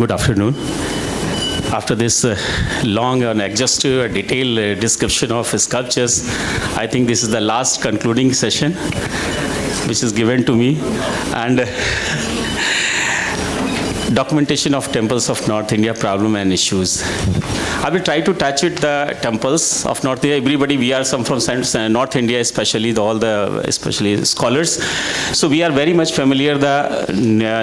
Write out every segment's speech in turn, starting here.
Good afternoon. After this long and exhaustive, detailed description of sculptures, I think this is the last concluding session which is given to me. And documentation of temples of North India, problem and issues. I will try to touch with the temples of North India. Everybody, we are some from North India, especially especially scholars. So we are very much familiar the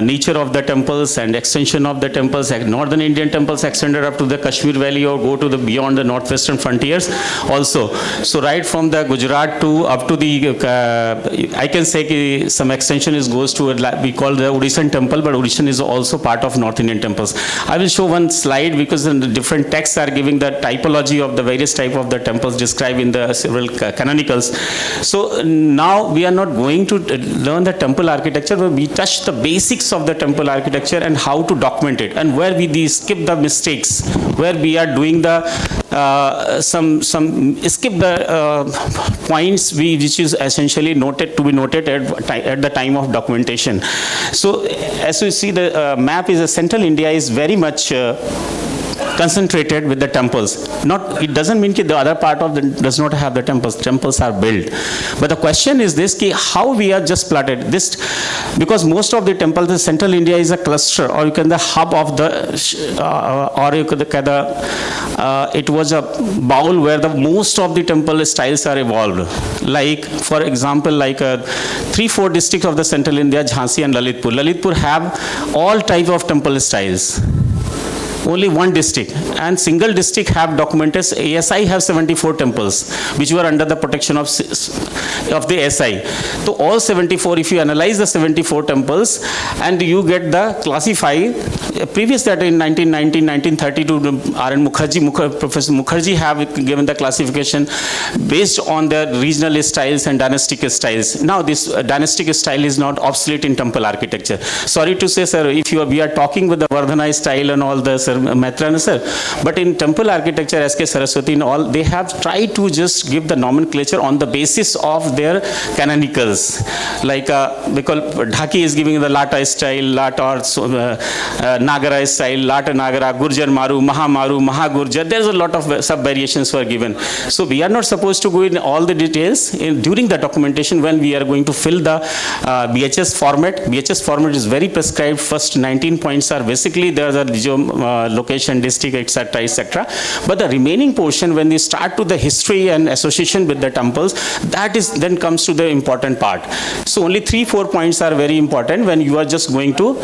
nature of the temples and extension of the temples. Northern Indian temples extended up to the Kashmir Valley or go to the beyond the northwestern frontiers also. So right from the Gujarat to up to the, I can say some extension goes to we call the Odishan temple, but Odishan is also part of North Indian temples. I will show one slide because in the different texts are giving the typology of the various type of the temples described in the several canonicals. So now we are not going to learn the temple architecture, but we touch the basics of the temple architecture and how to document it, and where we skip the mistakes, where we are doing the skip the points which is essentially noted to be noted at the time of documentation. So as you see, the map is central India is very much concentrated with the temples. It doesn't mean that the other part of does not have the temples. Temples are built. But the question is this, how we are just plotted this, because most of the temples, the central India is a cluster, or you can the hub of the, or you could it was a bowl where the most of the temple styles are evolved. Like for example, like 3-4 districts of the central India, Jhansi and Lalitpur. Lalitpur have all type of temple styles. Only one district, and single district have documented. ASI have 74 temples which were under the protection of the SI. So all 74, if you analyze the 74 temples and you get the classify, previous that in 1919, 1932, R.N. Mukherjee, Professor Mukherjee have given the classification based on the regional styles and dynastic styles. Now this dynastic style is not obsolete in temple architecture. Sorry to say, sir, if we are talking with the Vardhana style and all the Maitreya, sir, but in temple architecture, S.K. Saraswati and all, they have tried to just give the nomenclature on the basis of their canonicals. Like because Dhaki is giving the Lata style, Lata or Nagara style, Lata Nagara, Gurjar Maru, Maha Gurjar. There's a lot of sub variations were given. So we are not supposed to go in all the details during the documentation when we are going to fill the BHS format. BHS format is very prescribed. First 19 points are basically there's a location, district, etc., etc. But the remaining portion, when we start to the history and association with the temples, that is then comes to the important part. So only 3-4 points are very important when you are just going to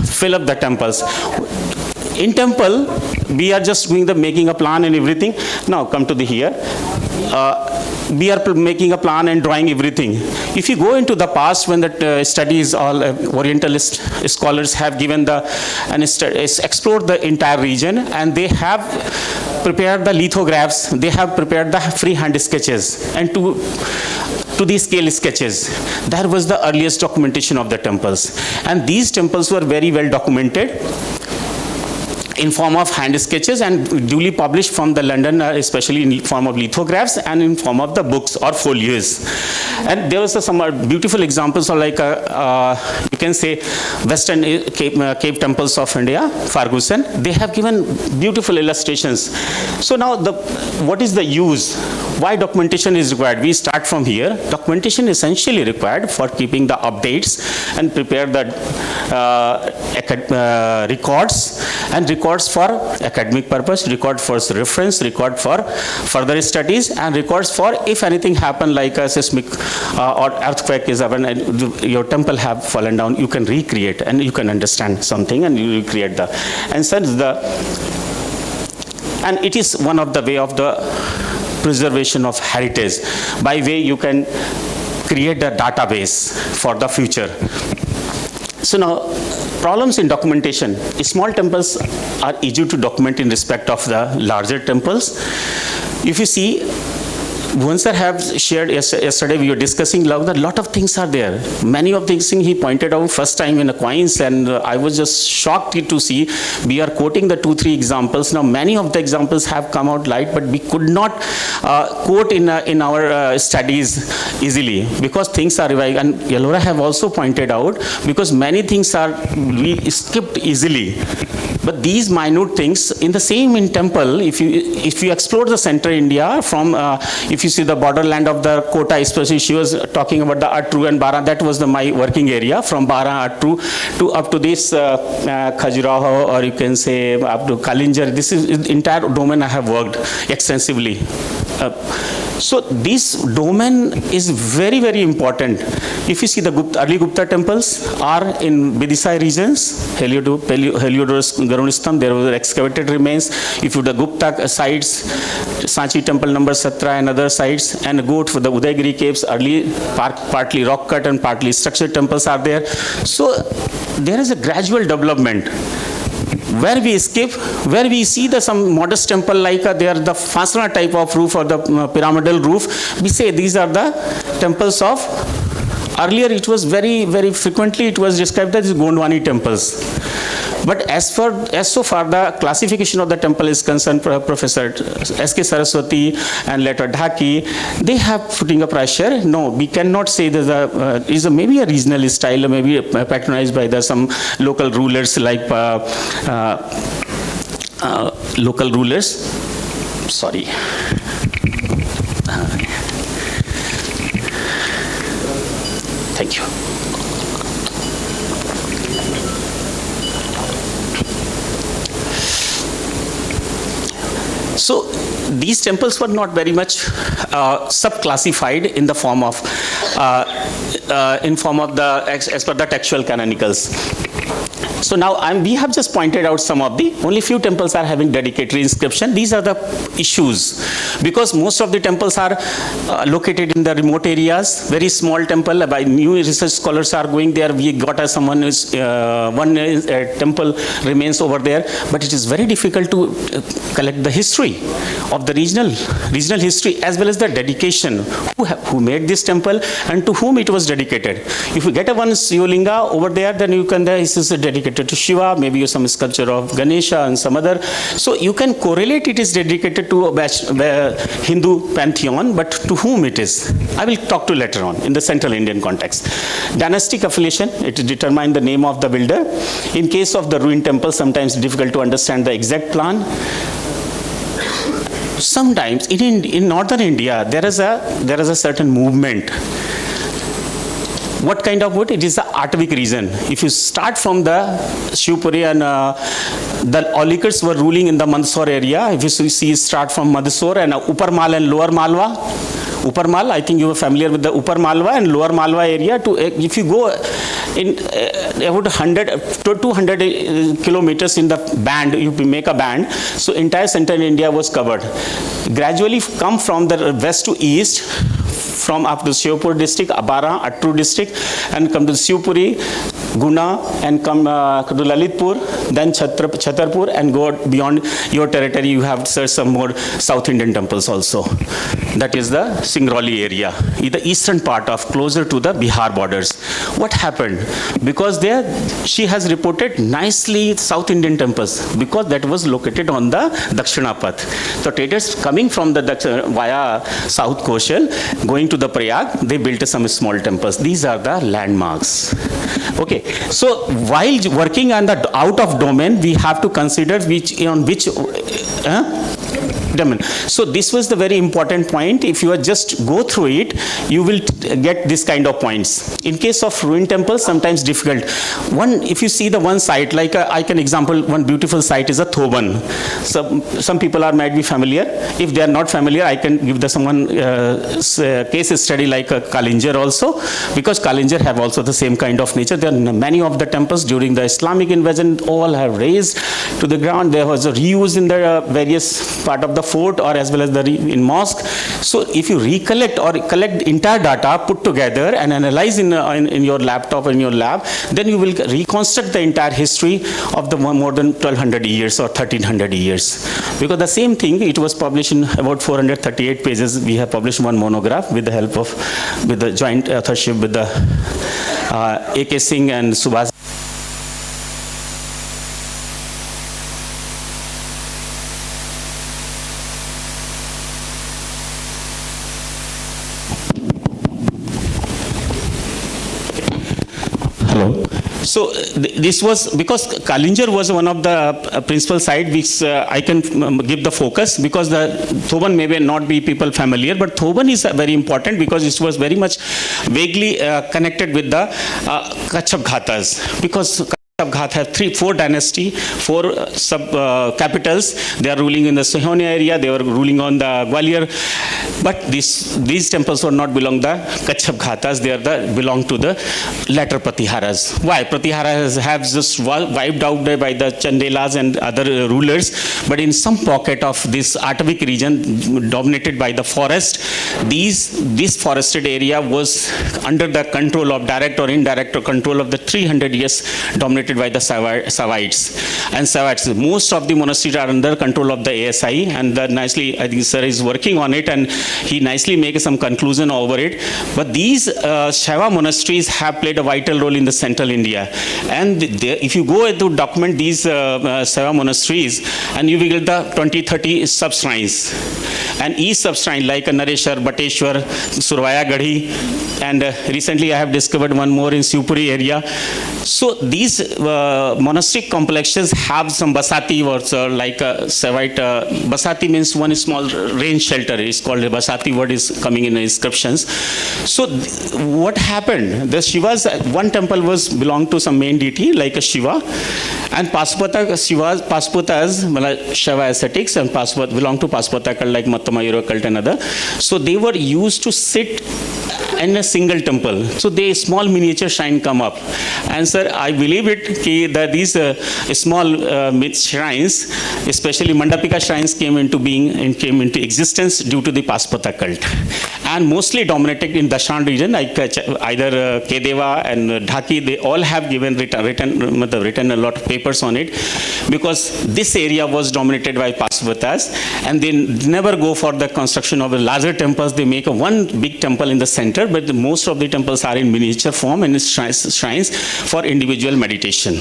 fill up the temples. In temple, we are just doing the making a plan and everything. Now come to the here. We are making a plan and drawing everything. If you go into the past, when the studies, all Orientalist scholars have given the and explored the entire region, and they have prepared the lithographs, they have prepared the freehand sketches, and to the scale sketches. That was the earliest documentation of the temples, and these temples were very well documented in form of hand sketches and duly published from the London, especially in form of lithographs and in form of the books or folios. And there was some beautiful examples of like you can say Western cave temples of India, Ferguson. They have given beautiful illustrations. So now what is the use? Why documentation is required? We start from here. Documentation is essentially required for keeping the updates and prepare the records, and records for academic purpose, record for reference, record for further studies, and records for if anything happen like a seismic or earthquake is happened and your temple have fallen down, you can recreate and you can understand something and you recreate the, and such and it is one of the way of the preservation of heritage, by way you can create a database for the future. So now, problems in documentation. Small temples are easy to document in respect of the larger temples. If you see, Bhuvan sir have shared yesterday, we were discussing a lot of things are there. Many of these things he pointed out first time in the coins, and I was just shocked to see. We are quoting the 2-3 examples. Now many of the examples have come out light, but we could not quote in our studies easily because things are revived. And Yellora have also pointed out because many things are we skipped easily. But these minute things in the same in temple, if you explore the central India from, if you see the borderland of the Kota, especially she was talking about the Atru and Bara, that was my working area from Bara, Atru to up to this Khajuraho, or you can say up to Kalinjar. This is the entire domain I have worked extensively. So this domain is very, very important. If you see the early Gupta temples are in Bidisai regions, Heliodorus Garunistam, there were excavated remains. If you the Gupta sites, Sanchi temple number 17 and other sites, and go to the Udaygiri caves, early partly rock cut and partly structured temples are there. So there is a gradual development. Where we skip, where we see some modest temple like they are the Fasana type of roof or the pyramidal roof, we say these are the temples of, earlier it was very, very frequently it was described as Gondwani temples. But as so far the classification of the temple is concerned, Professor S.K. Saraswati and later Dhaki, they have putting a pressure. No, we cannot say there's maybe a regional style, maybe patronized by some local rulers like local rulers. Sorry. Thank you. So these temples were not very much sub-classified in the form of as per the textual canonicals. So now we have just pointed out some of the, only few temples are having dedicatory inscription. These are the issues because most of the temples are located in the remote areas, very small temple. By new research scholars are going there. We got one temple remains over there, but it is very difficult to collect the history of the regional history as well as the dedication, who made this temple and to whom it was dedicated. If you get a one Sivalinga over there, then you can, this is dedicated to Shiva, maybe some sculpture of Ganesha and some other. So you can correlate it is dedicated to a Hindu pantheon, but to whom it is, I will talk to later on in the Central Indian context. Dynastic affiliation, it determines the name of the builder. In case of the ruined temple, sometimes difficult to understand the exact plan. Sometimes in northern India, there is a certain movement. What kind of wood? It is the Atavik region. If you start from the Shivpuri and the Aulikars were ruling in the Mandsaur area. If you see, start from Mandsaur and Upper Mal and Lower Malwa. Upper Mal, I think you are familiar with the Upper Malwa and Lower Malwa area. If you go in about 100 to 200 kilometers in the band, you make a band. So entire central India was covered. Gradually come from the west to east, from up to Shivpur district, Abara, Atru district, and come to Shivpuri, Guna, and come to Lalitpur, then Chhatarpur, and go beyond your territory. You have some more South Indian temples also. That is the Singrauli area, in the eastern part of closer to the Bihar borders. What happened? Because there she has reported nicely South Indian temples because that was located on the Dakshina Path. So traders coming from the via South Koshal, going to the Prayag, they built some small temples. These are the landmarks. Okay, so while working on the out of domain, we have to consider which domain. So this was the very important point. If you are just go through it, you will get this kind of points. In case of ruined temples, sometimes difficult. If you see the one site, like I can example, one beautiful site is a Thoban. So some people might be familiar. If they are not familiar, I can give someone case study like Kalinjar also, because Kalinjar have also the same kind of nature. There are many of the temples during the Islamic invasion, all have raised to the ground. There was a reuse in the various part of the the fort or as well as the in mosque. So if you recollect or collect entire data, put together and analyze in your laptop, in your lab, then you will reconstruct the entire history of the more than 1200 years or 1300 years. Because the same thing, it was published in about 438 pages. We have published one monograph with the help of, with the joint authorship with the A.K. Singh and Subhas. Hello. So this was because Kalinjar was one of the principal site which I can give the focus, because the Thoban may not be people familiar, but Thoban is very important because it was very much vaguely connected with the Kachap Ghatas, because Ghat have four dynasty, four sub capitals. They are ruling in the Sohoni area. They were ruling on the Gwalior, but these temples were not belong the Kachap Ghatas. They are belong to the latter Pratiharas. Why? Pratiharas have just wiped out by the Chandelas and other rulers, but in some pocket of this Atavik region dominated by the forest, this forested area was under the control of direct or indirect control of the 300 years dominated by the Savites. And Savites, most of the monasteries are under control of the ASI, and nicely, I think sir is working on it, and he nicely makes some conclusion over it. But these Shaiva monasteries have played a vital role in the central India. And if you go to document these Shaiva monasteries, and you will get the 20-30 sub-shrines. And each sub-shrine, like a Nareshwar, Bateshwar, Survaya Gadhi, and recently I have discovered one more in Shivpuri area. So these monastic complexes have some basati also, like a Savite. Basati means one small rain shelter. It's called a basati. Word is coming in the inscriptions. So what happened? The Shivas, one temple was belonged to some main deity like a Shiva, and Pasputas, Shiva ascetics, and Paspat belong to Paspata cult like Mattamayura cult and other. So they were used to sit in a single temple. So they small miniature shrine come up. And sir, I believe it that these small shrines, especially Mandapika shrines, came into being and came into existence due to the Paspata cult. And mostly dominated in Dashan region, like either Kedeva and Dhaki, they all have given written a lot of papers on it, because this area was dominated by Paspatas, and they never go for the construction of the larger temples. They make one big temple in the center, but most of the temples are in miniature form and shrines for individual meditation.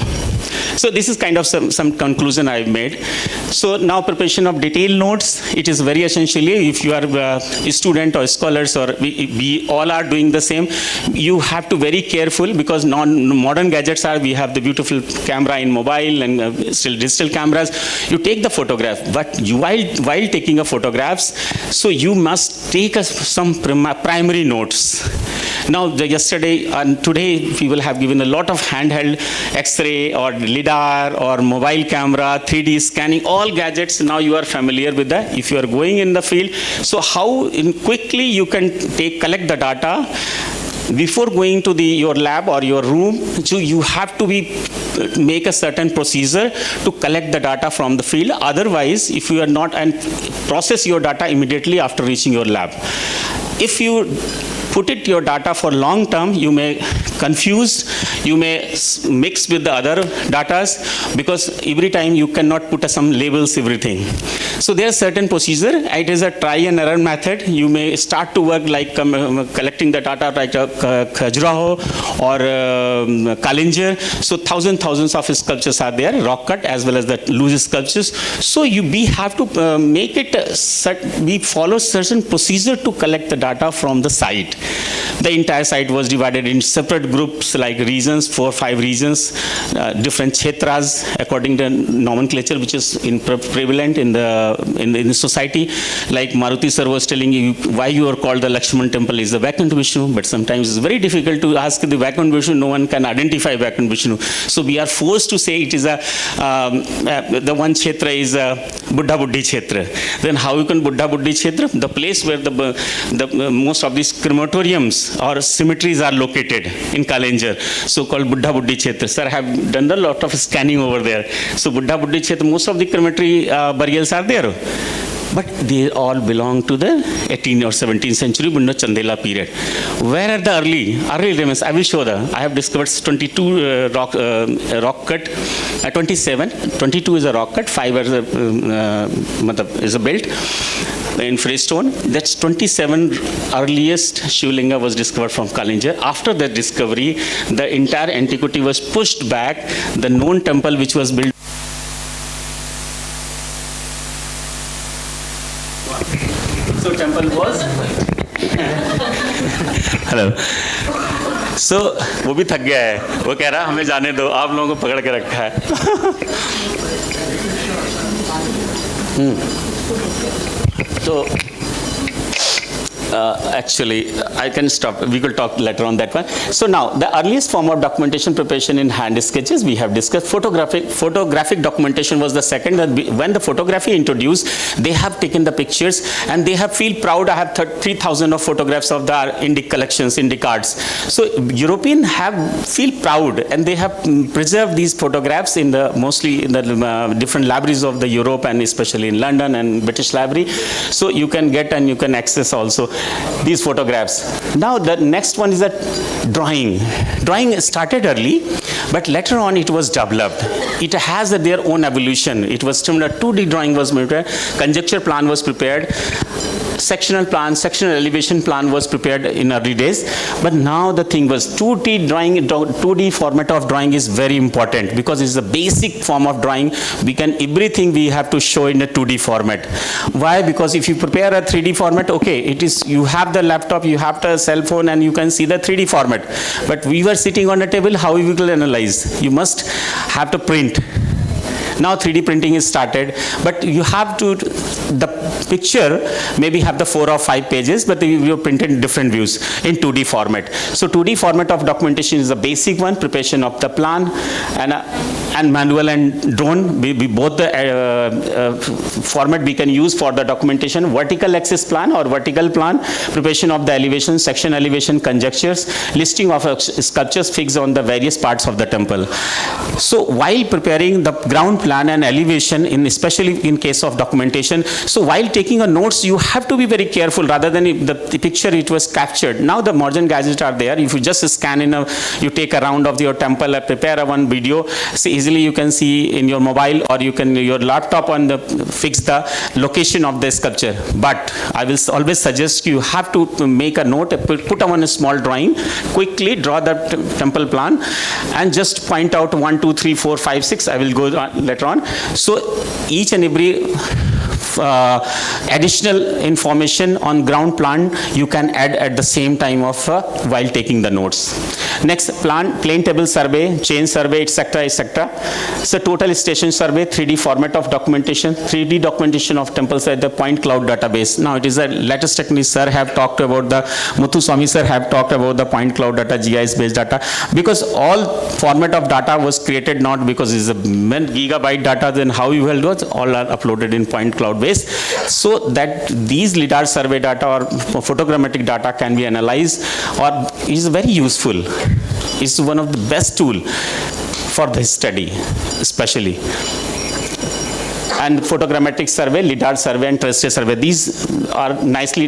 So this is kind of some conclusion I've made. So now preparation of detailed notes, it is very essentially, if you are a student or scholars, or we all are doing the same, you have to very careful, because modern gadgets are, we have the beautiful camera in mobile and still digital cameras. You take the photograph, but while taking a photographs, so you must take some primary notes. Now, yesterday and today, people have given a lot of handheld X-ray or LiDAR or mobile camera, 3D scanning, all gadgets. Now you are familiar with that. If you are going in the field, so how quickly you can collect the data before going to your lab or your room. So you have to make a certain procedure to collect the data from the field. Otherwise, if you are not, and process your data immediately after reaching your lab. If you put your data for long term, you may confuse, you may mix with the other datas, because every time you cannot put some labels, everything. So there are certain procedure. It is a try and error method. You may start to work like collecting the data like Khajuraho or Kalinjar. So thousands of sculptures are there, rock cut as well as the loose sculptures. So we have to make it, we follow certain procedure to collect the data from the site. The entire site was divided in separate groups like regions, 4 or 5 regions, different kshetras according to nomenclature which is prevalent in the society. Like Maruti sir was telling you why you are called the Lakshman temple is the Vaikuntha Vishnu, but sometimes it's very difficult to ask the Vaikuntha Vishnu. No one can identify Vaikuntha Vishnu. So we are forced to say it is the one kshetra is Buddha Buddhi kshetra. Then how you can Buddha Buddhi kshetra? The place where the most of these crematoriums or cemeteries are located in Kalinjar, so called Buddha Buddhi kshetra. Sir, I have done a lot of scanning over there. So Buddha Buddhi kshetra, most of the crematory burials are there. but they all belong to the 18th or 17th century Chandela period. Where are the early remains? I will show I have discovered 22 rock cut, 27, 22 is a rock cut, 5 is a built in freestone. That's 27 earliest Shivlinga was discovered from Kalinjar. After that discovery, the entire antiquity was pushed back. The known temple which was built. So temple was. Hello. So वो भी थक गया है, वो कह रहा हमें जाने दो, आप लोगों को पकड़ के रखा है. So actually, I can stop. We will talk later on that one. So now, the earliest form of documentation preparation in hand sketches we have discussed. Photographic documentation was the second. When the photography introduced, they have taken the pictures and they have feel proud. I have 3,000 of photographs of the Indic collections, Indic arts. So European have feel proud and they have preserved these photographs in the mostly in the different libraries of the Europe and especially in London and British Library. So you can get and you can access also these photographs. Now the next one is that drawing. Drawing started early, but later on it was developed. It has their own evolution. It was similar. 2D drawing was prepared, conjecture plan was prepared, sectional plan, sectional elevation plan was prepared in early days. But now the thing was 2D drawing, 2D format of drawing is very important because it's a basic form of drawing. Everything we have to show in a 2D format. Why? Because if you prepare a 3D format, okay, it is, you have the laptop, you have the cell phone and you can see the 3D format. But we were sitting on a table, how we will analyze? You must have to print. Now 3D printing is started, but you have to, the picture maybe have the 4 or 5 pages, but you printed in different views in 2D format. So 2D format of documentation is the basic one, preparation of the plan and manual and drone, both the format we can use for the documentation, vertical axis plan or vertical plan, preparation of the elevation, section elevation, conjectures, listing of sculptures fixed on the various parts of the temple. So while preparing the ground plan and elevation, especially in case of documentation, so while taking a notes, you have to be very careful rather than the picture it was captured. Now the modern gadgets are there. If you just scan you take a round of your temple, prepare one video, so easily you can see in your mobile or you can your laptop fix the location of the sculpture. But I will always suggest you have to make a note, put on a small drawing, quickly draw the temple plan and just point out 1, 2, 3, 4, 5, 6. I will go later on. So each and every additional information on ground plan you can add at the same time of while taking the notes. Next, plain table survey, chain survey, etc., etc. So total station survey, 3D format of documentation, 3D documentation of temples at the point cloud database. Now it is a latest technique. Sir have talked about the Muthu Swami sir have talked about the point cloud data, GIS based data, because all format of data was created not because it's a gigabyte data. Then how you will do it? All are uploaded in point cloud base, so that these lidar survey data or photogrammetric data can be analyzed or is very useful. It's one of the best tool for this study, especially. And photogrammetric survey, lidar survey and terrestrial survey. These are nicely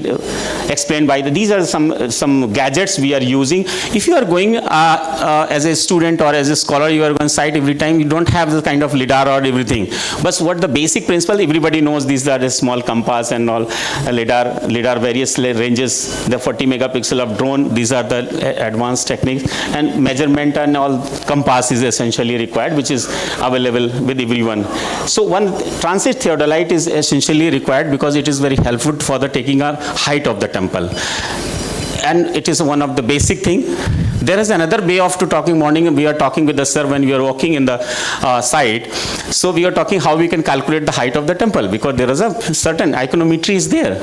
explained by these are some gadgets we are using. If you are going as a student or as a scholar, you are going site every time, you don't have the kind of lidar or everything. But what the basic principle, everybody knows these are a small compass and all, lidar various ranges, the 40 megapixel of drone, these are the advanced techniques, and measurement and all compass is essentially required, which is available with everyone. So one transit theodolite is essentially required because it is very helpful for the taking a height of the temple. And it is one of the basic thing. There is another way of talking morning. We are talking with the sir when we are walking in the site. So we are talking how we can calculate the height of the temple, because there is a certain iconometry is there.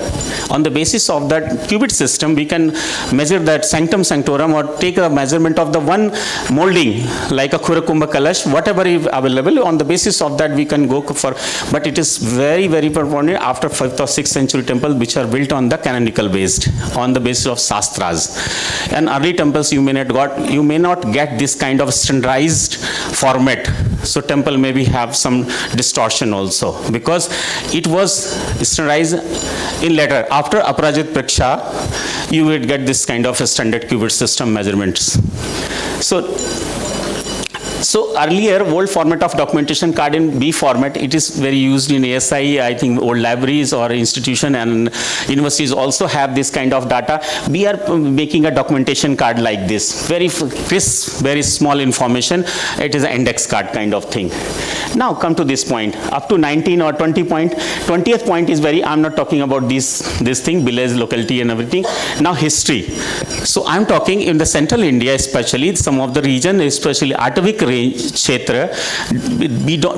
On the basis of that qubit system, we can measure that sanctum sanctorum or take a measurement of the one molding like a Khurakumbha Kalash, whatever is available. On the basis of that we can go for, but it is very, very important after 5th or 6th century temple which are built on the canonical based, on the basis of Shastra. Shastras. And early temples you may not get this kind of standardized format. So temple maybe have some distortion also, because it was standardized in later. After Aparajit Praksha, you would get this kind of a standard qubit system measurements. So earlier, old format of documentation card in B format, it is very used in ASI. I think old libraries or institution and universities also have this kind of data. We are making a documentation card like this, very crisp, very small information. It is an index card kind of thing. Now come to this point, up to 19 or 20 point. 20th point is very, I'm not talking about this thing, village, locality and everything. Now history. So I'm talking in the central India, especially some of the region, especially Atavik range, Kshetra,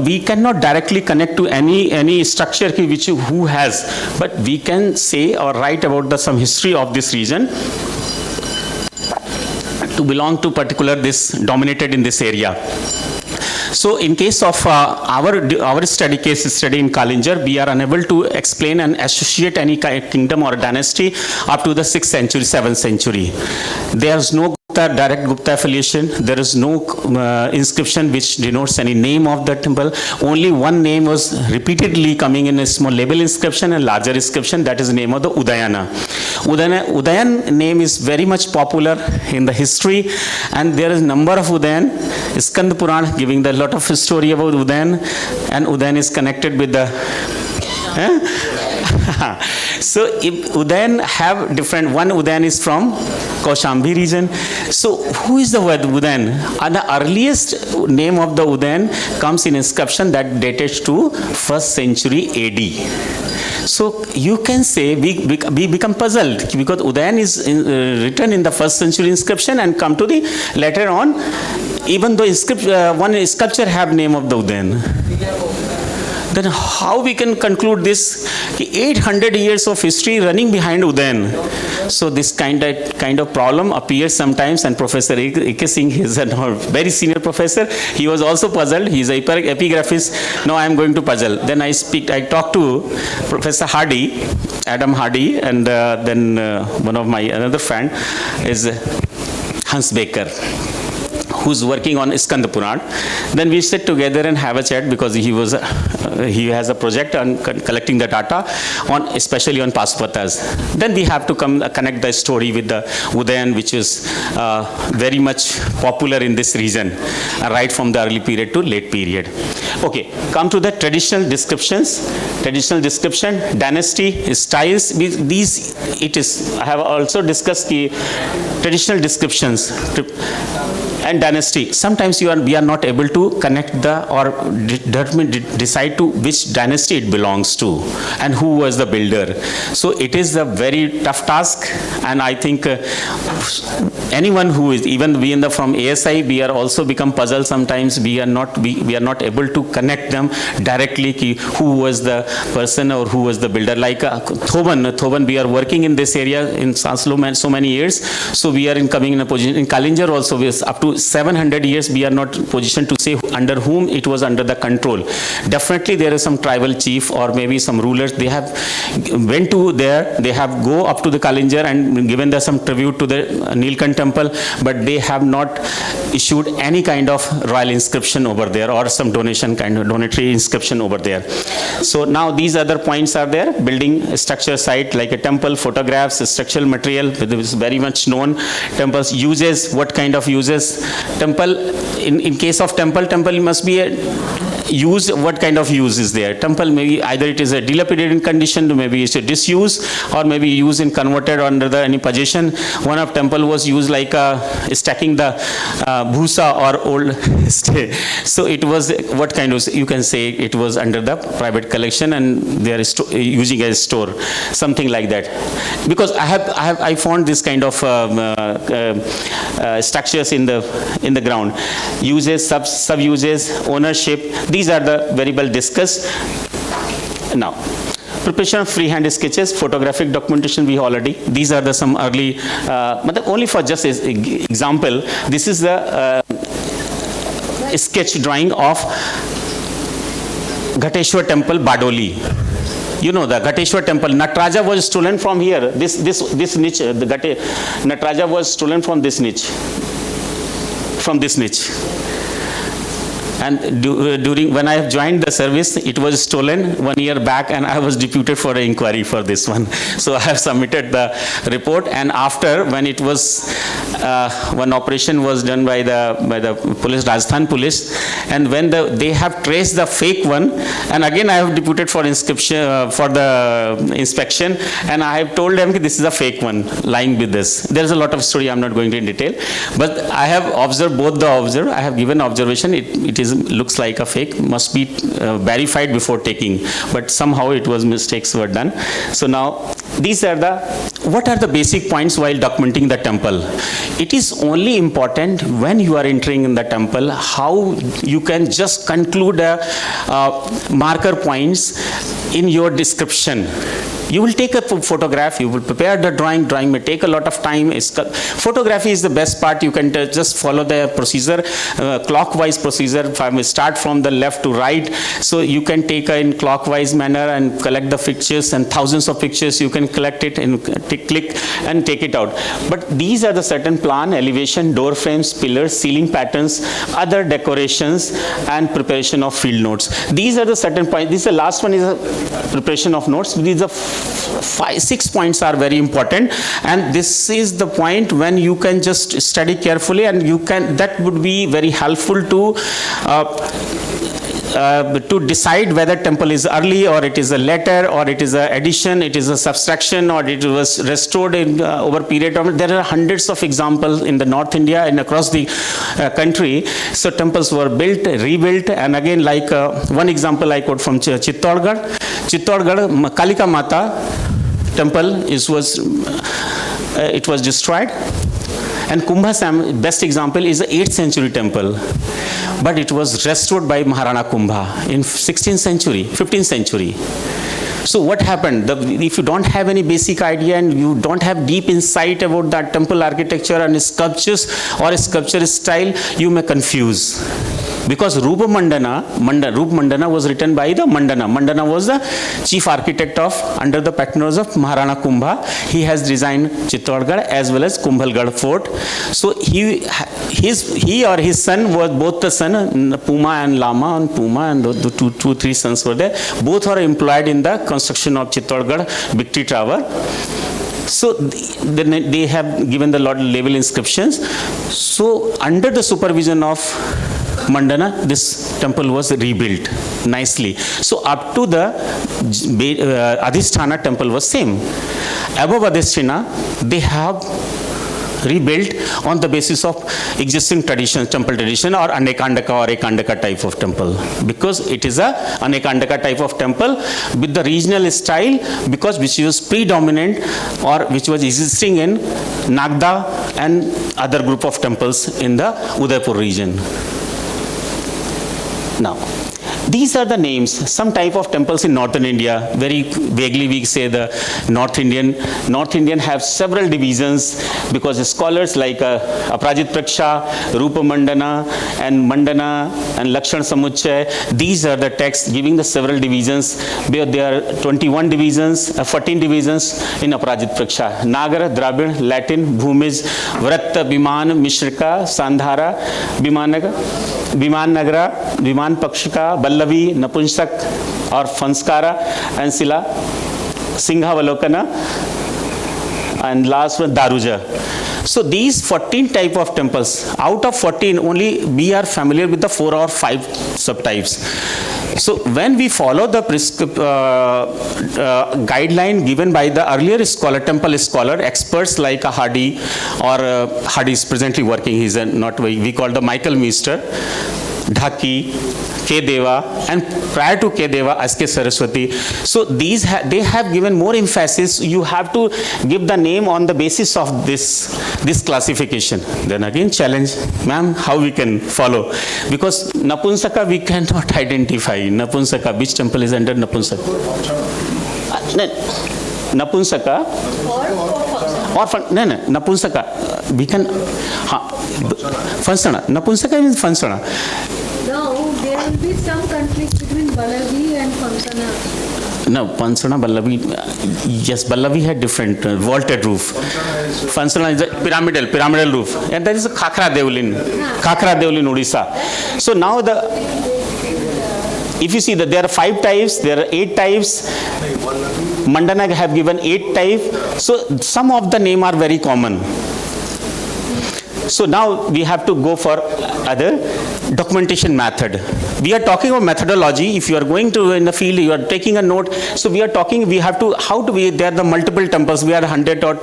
we cannot directly connect to any structure which who has, but we can say or write about some history of this region to belong to particular this dominated in this area. So in case of our study in Kalinjar, we are unable to explain and associate any kingdom or dynasty up to the 6th century, 7th century. There is no direct Gupta affiliation. There is no inscription which denotes any name of the temple. Only one name was repeatedly coming in a small label inscription and larger inscription, that is the name of the Udayana. Udayan name is very much popular in the history, and there is number of Udayan. Skand Puran giving the lot of story about Udayan, and Udayan is connected with the so if Udayan have different, one Udayan is from Kaushambi region. So who is the Udayan? The earliest name of the Udayan comes in inscription that dated to 1st century AD. So you can say we become puzzled because Udayan is written in the 1st century inscription and come to the later on, even though one sculpture have name of the Udayan. Then how we can conclude this 800 years of history running behind Udayan? So this kind of problem appears sometimes, and Professor A.K. Singh is a very senior professor. He was also puzzled. He is an epigraphist. Now I am going to puzzle. Then I talked to Professor Hardy, Adam Hardy, and then one of my another friend is Hans Baker, who's working on Skand Puran. Then we sit together and have a chat because he has a project on collecting the data on, especially on Pasupatas. Then we have to connect the story with the Udayan, which is very much popular in this region, right from the early period to late period. Okay, come to the traditional descriptions. Traditional description, dynasty, styles. I have also discussed the traditional descriptions and dynasty. Sometimes we are not able to connect or decide to which dynasty it belongs to and who was the builder. So it is a very tough task, and I think anyone who is, even we from ASI, we are also become puzzled sometimes. We are not able to connect them directly who was the person or who was the builder. Like Thoban, we are working in this area in so many years. So we are coming in a position in Kalinjar also. We up to 700 years we are not positioned to say under whom it was under the control. Definitely there is some tribal chief or maybe some rulers. They have went to there. They have go up to the Kalinjar and given some tribute to the Nilkant temple, but they have not issued any kind of royal inscription over there or some donatory inscription over there. So now these other points are there. Building structure site like a temple, photographs, structural material, which is very much known. Temples uses, what kind of uses? Temple, in case of temple must be used. What kind of use is there? Temple maybe either it is a dilapidated condition, maybe it's a disuse, or maybe used and converted under any position. One of temple was used like stacking the bhusa or old so it was what kind of, you can say it was under the private collection and they are using as store, something like that. Because I found this kind of structures in the ground. Uses, sub-uses, ownership, these are the very well discussed. Now, preparation of freehand sketches, photographic documentation we already, these are some early, only for just example, this is the sketch drawing of Ghateshwar temple, Badoli. You know the Ghateshwar temple. Nataraja was stolen from here. This niche. Nataraja was stolen from this niche. From this niche. And during when I have joined the service, it was stolen 1 year back, and I was deputed for an inquiry for this one. So I have submitted the report, and after when it was one operation was done by the police, Rajasthan police, and when they have traced the fake one, and again I have deputed for inscription for the inspection, and I have told them this is a fake one lying with this. There is a lot of story. I'm not going to in detail, but I have observed both the observer. I have given observation. It is looks like a fake, must be verified before taking, but somehow it was mistakes were done. So now these are what are the basic points while documenting the temple. It is only important when you are entering in the temple how you can just conclude marker points in your description. You will take a photograph, you will prepare the drawing may take a lot of time. Photography is the best part. You can just follow the procedure, clockwise procedure, start from the left to right. So you can take in clockwise manner and collect the pictures, and thousands of pictures you can collect it and click and take it out. But these are the certain plan, elevation, door frames, pillars, ceiling patterns, other decorations, and preparation of field notes. These are the certain points. This is the last one is a preparation of notes. These are 6 points are very important, and this is the point when you can just study carefully, and you can, that would be very helpful to decide whether temple is early or it is a later, or it is a addition, it is a subtraction, or it was restored in over period of. There are hundreds of examples in the North India and across the country. So temples were built, rebuilt, and again like one example I quote from Chittorgarh Kalika Mata temple it was destroyed, and Kumbha Sam, best example is the 8th century temple, but it was restored by Maharana Kumbha in 16th century, 15th century. So what happened? If you don't have any basic idea and you don't have deep insight about that temple architecture and sculptures or sculpture style, you may confuse. Because Rupa Mandana was written by the Mandana. Mandana was the chief architect under the patronage of Maharana Kumbha. He has designed Chittorgarh as well as Kumbhalgarh fort. So he or his son was both the son, Puma and Lama, and Puma and the three sons were there. Both are employed in the construction of Chittorgarh Victory Tower. So they have given the level inscriptions. So under the supervision of Mandana, this temple was rebuilt nicely. So up to the Adhisthana temple was same. Above Adhisthana, they have rebuilt on the basis of existing traditions, temple tradition, or Anekandaka or Ekandaka type of temple. Because it is a Anekandaka type of temple with the regional style, because which was predominant or which was existing in Nagda and other group of temples in the Udaipur region. Now, these are the names, some type of temples in northern India. Very vaguely we say the North Indian have several divisions, because scholars like Aprajit Praksha, Rupa Mandana and Lakshan Samucchay, these are the texts giving the several divisions. There are 21 divisions, 14 divisions in Aprajit Praksha. Nagar, Dravid, Latin, Bhumij, Vrat, Biman, Mishrika, Sandhara, Biman Nagara, Biman Pakshika, Ballavi, Napunsak or Fanskara, and Sila, Singhavalokana, and last one Daruja. So these 14 type of temples, out of 14 only we are familiar with the 4 or 5 subtypes. So when we follow the guideline given by the earlier temple scholar, experts like Hardy, or Hardy is presently working, he is we call the Michael Meester, Dhaki, K. Deva, and prior to K. Deva, S.K. Saraswati. So they have given more emphasis. You have to give the name on the basis of this classification. Then again challenge, ma'am, how we can follow? Because Napunsaka we cannot identify. Napunsaka, which temple is under Napunsaka? Napunsaka or Napunsaka, we can Fansana. Napunsaka means Fansana. Now there will be some conflict between Pallavi and Pansana. No, Pansana, Ballavi, yes, Ballavi had different vaulted roof. Pansana is a pyramidal roof. And there is a Khakra Deul in Odisha. So now if you see that there are 5 types, there are 8 types. Mandana have given 8 types. So some of the name are very common. So now we have to go for other documentation method. We are talking about methodology. If you are going to in the field, you are taking a note. So we are talking, we have to, there are the multiple temples. We are 100 or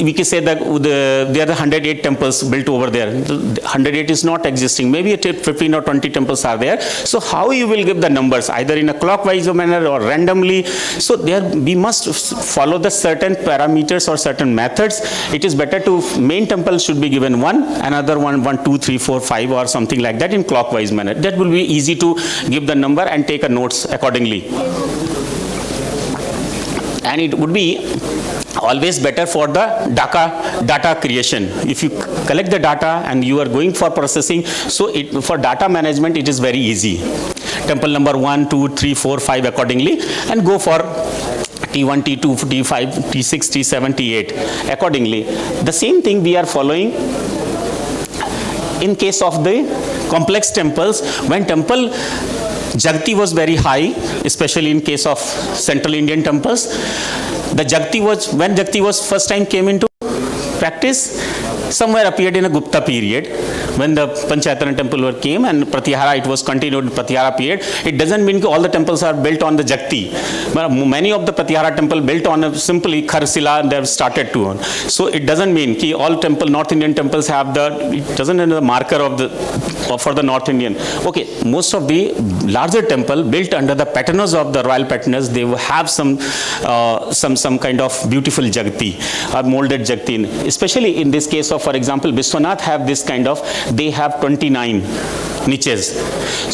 we can say that there are 108 temples built over there. 108 is not existing. Maybe 15 or 20 temples are there. So how you will give the numbers, either in a clockwise manner or randomly. So there we must follow the certain parameters or certain methods. It is better to, main temple should be given 1, another 1, 2, 3, 4, 5 or something like that in clockwise manner. That will be easy to give the number and take a notes accordingly. And it would be always better for the data creation. If you collect the data and you are going for processing, so for data management it is very easy. Temple number 1, 2, 3, 4, 5 accordingly, and go for T1, T2, T5, T6, T7, T8 accordingly. The same thing we are following in case of the complex temples. When temple Jagti was very high, especially in case of Central Indian temples. The Jagti was, when Jagti was first time came into practice, somewhere appeared in a Gupta period, when the Panchayatana temple came, and Pratyahara, it was continued in Pratyahara period. It doesn't mean all the temples are built on the Jagti. But many of the Pratyahara temple built on simply Kharsila, they have started to. So it doesn't mean that all North Indian temples have it doesn't have the marker of for the North Indian. Okay, most of the larger temple built under the patronage of the royal patronage, they will have some kind of beautiful Jagti or molded Jagti. Especially in this case of, for example, Vishwanath have this kind of, they have 29 niches.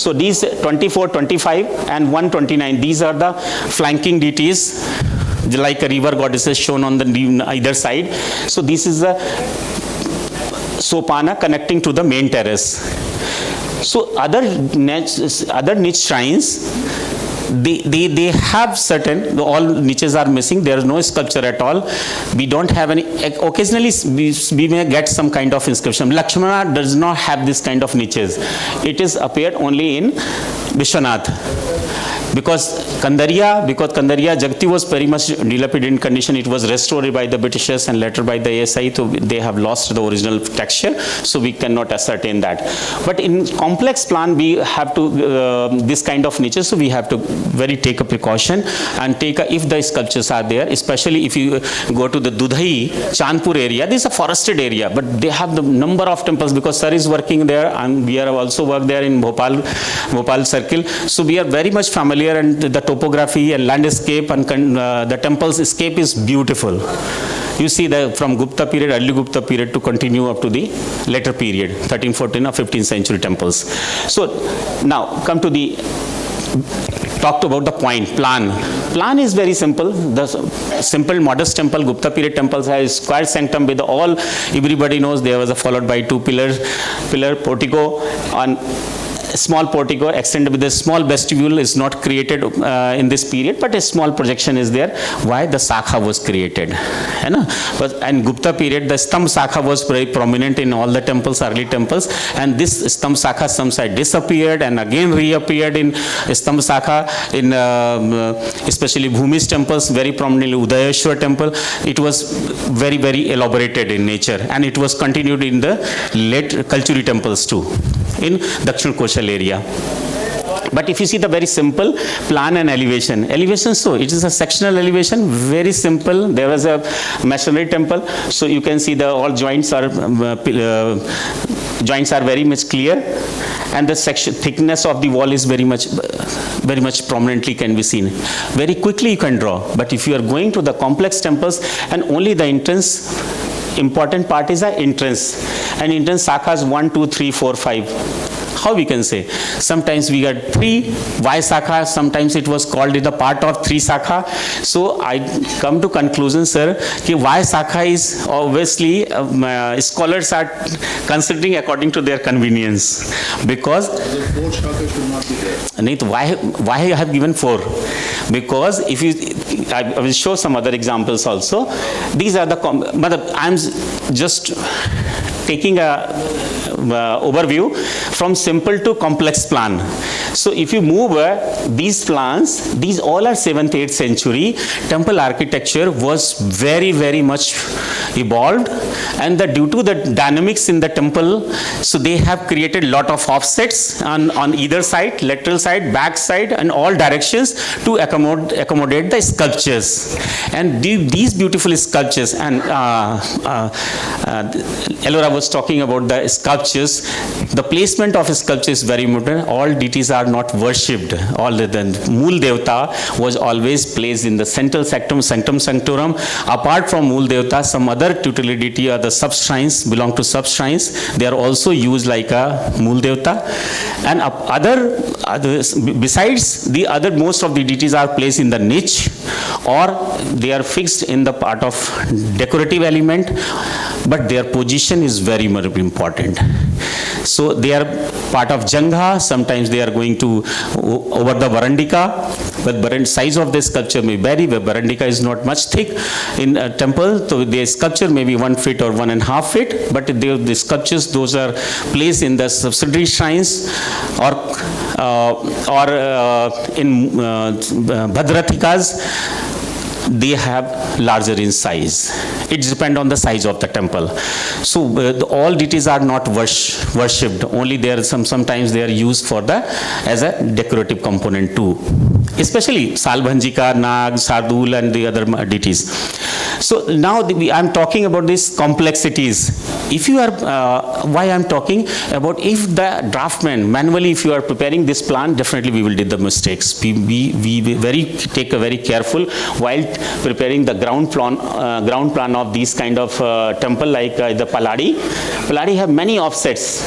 So these 24, 25 and 129, these are the flanking deities, like a river goddesses shown on the either side. So this is a sopana connecting to the main terrace. So other niche shrines, they have certain, all niches are missing, there is no sculpture at all. We don't have any, occasionally we may get some kind of inscription. Lakshmana does not have this kind of niches. It is appeared only in Vishwanath. Because Kandariya Jagti was very much dilapidated condition. It was restored by the BHS and later by the ASI, so they have lost the original texture, so we cannot ascertain that. But in complex plan, we have to, this kind of niches, so we have to take a precaution and if the sculptures are there, especially if you go to the Dudhai, Chandpur area, this is a forested area, but they have the number of temples, because sir is working there and we are also work there in Bhopal circle, so we are very much familiar, and the topography and landscape and the temple's escape is beautiful. You see from Gupta period, early Gupta period to continue up to the later period, 13th, 14th or 15th century temples. So now come to talked about the point, plan. Plan is very simple. The simple modest temple, Gupta period temples have a square sanctum with everybody knows there was followed by 2 pillar portico on small portico extended with a small vestibule is not created in this period, but a small projection is there. Why? The Sakha was created. And Gupta period, the Stambh Sakha was very prominent in all the temples, early temples, and this Stambh Sakha some side disappeared and again reappeared in Stambh Sakha in especially Bhumi's temples, very prominently Udayeshwar temple. It was very, very elaborated in nature, and it was continued in the late Kalchuri temples too, in Dakshin Koshal area. But if you see the very simple plan and elevation, so it is a sectional elevation, very simple. There was a masonry temple, so you can see all joints are very much clear, and the thickness of the wall is very much prominently can be seen. Very quickly you can draw. But if you are going to the complex temples and only the entrance, important part is the entrance, and entrance sakhas 1, 2, 3, 4, 5. how we can say, sometimes we got 3 Vaisakha, sometimes it was called it a part of 3 Sakha. So I come to conclusion, sir, कि Vaisakha is obviously scholars are considering according to their convenience, because The 4 Shaka should not be there. नहीं तो why I have given 4, because if you I will show some other examples also. These are the मतलब I am just taking a overview from simple to complex plan. So if you move these plans, these all are 7th 8th century. Temple architecture was very much evolved, and due to the dynamics in the temple, so they have created lot of offsets on either side, lateral side, back side, and all directions to accommodate the sculptures. And these beautiful sculptures, and Elora was talking about the sculptures. The placement of sculpture is very important. All deities are not worshipped. All the Mool Devta was always placed in the central sanctum sanctorum. Apart from Mool Devta, some other tutelary deity or the sub-shrines belong to sub-shrines. They are also used like a Mool Devta. And besides the other, most of the deities are placed in the niche, or they are fixed in the part of decorative element, but their position is very much important. So they are part of Jangha, sometimes they are going to over the Varandika, but size of the sculpture may vary. The Varandika is not much thick in a temple, so the sculpture may be 1 foot or 1.5 feet, but the sculptures, those are placed in the subsidiary shrines or in Bhadratikas. They have larger in size. It depends on the size of the temple. So all deities are not worshipped. Only there sometimes they are used for as a decorative component too. Especially Salbhanjika, Nag, Sardul, and the other deities. So now I'm talking about these complexities. If you are, why I'm talking about, if the draftman manually, if you are preparing this plan, definitely we will do the mistakes. We take a very careful while preparing the ground plan of these kind of temple like the Paladi. Paladi have many offsets.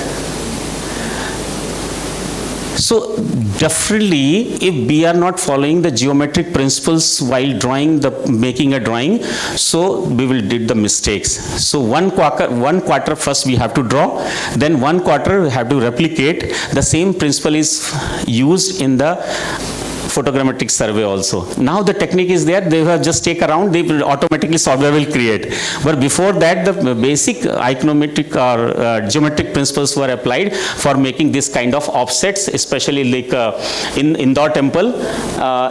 So definitely, if we are not following the geometric principles while making a drawing, so we will do the mistakes. So one quarter first we have to draw, then 1 quarter we have to replicate. The same principle is used in the photogrammetric survey also. Now the technique is there, they have just take around, they will automatically software will create. But before that, the basic iconometric or geometric principles were applied for making this kind of offsets, especially like in Indore temple,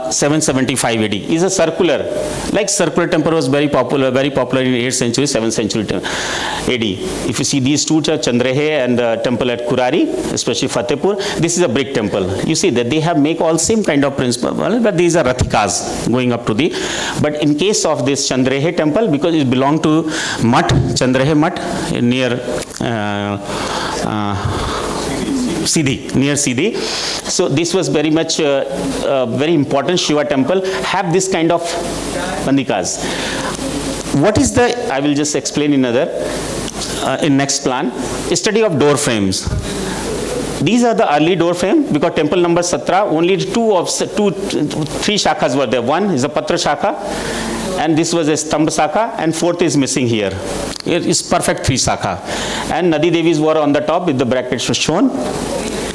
775 AD is a circular. Like circular temple was very popular in 8th century, 7th century AD. If you see these two, Chandrahe and the temple at Kurari, especially Fatehpur, this is a brick temple. You see that they have make all same kind of principle, but these are Rathikas going up to the, but in case of this Chandrahe temple, because it belonged to Mutt, Chandrahe Mutt, near Siddhi, near Siddhi. So this was very much very important Shiva temple, have this kind of Bandikas. What is the, I will just explain in next plan, study of door frames. These are the early door frame, because temple number 17, only 3 shakhas were there. One is a Patra Shakha, and this was a Stambha Shakha, and 4th is missing here. It is perfect 3 Shakha. And Nadi Devis were on the top with the brackets shown.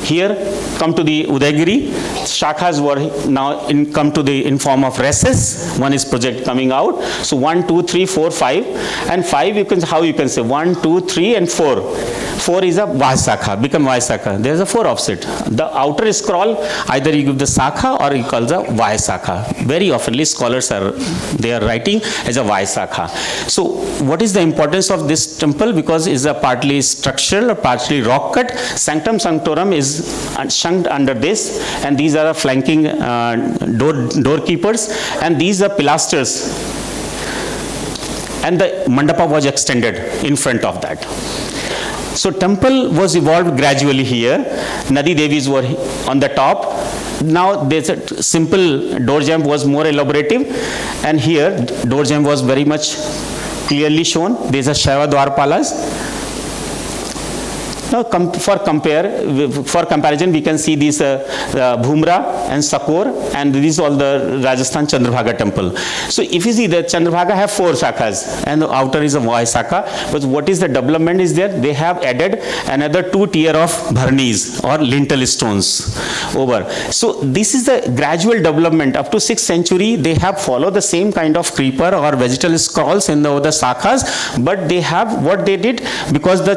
Here, come to the Udaygiri, shakhas were now come to the in form of races. One is project coming out. So 1, 2, 3, 4, 5, and 5 you can, how you can say 1, 2, 3, and 4. 4 is a Vaisakha, become Vaisakha. There is a 4 offset. The outer scroll, either you give the Sakha or you call the Vaisakha. Very oftenly scholars are writing as a Vaisakha. So what is the importance of this temple? Because it's a partly structural or partly rock cut. Sanctum Sanctorum is shunked under this, and these are flanking doorkeepers, and these are pilasters. And the mandapa was extended in front of that. So temple was evolved gradually here. Nadi Devis were on the top. Now there's a simple door jamb was more elaborative, and here door jamb was very much clearly shown. There's a Shaiva Dwarpalas. Now, for comparison, we can see these Bhumra and Sakor, and these all the Rajasthan Chandrabhaga temple. So if you see, the Chandrabhaga have 4 shakhas, and the outer is a Vaishakha. But what is the development is there? They have added another 2 tier of bharnis or lintel stones over. So this is the gradual development. Up to 6th century, they have followed the same kind of creeper or vegetal scrolls in the shakhas, but they have what they did, because the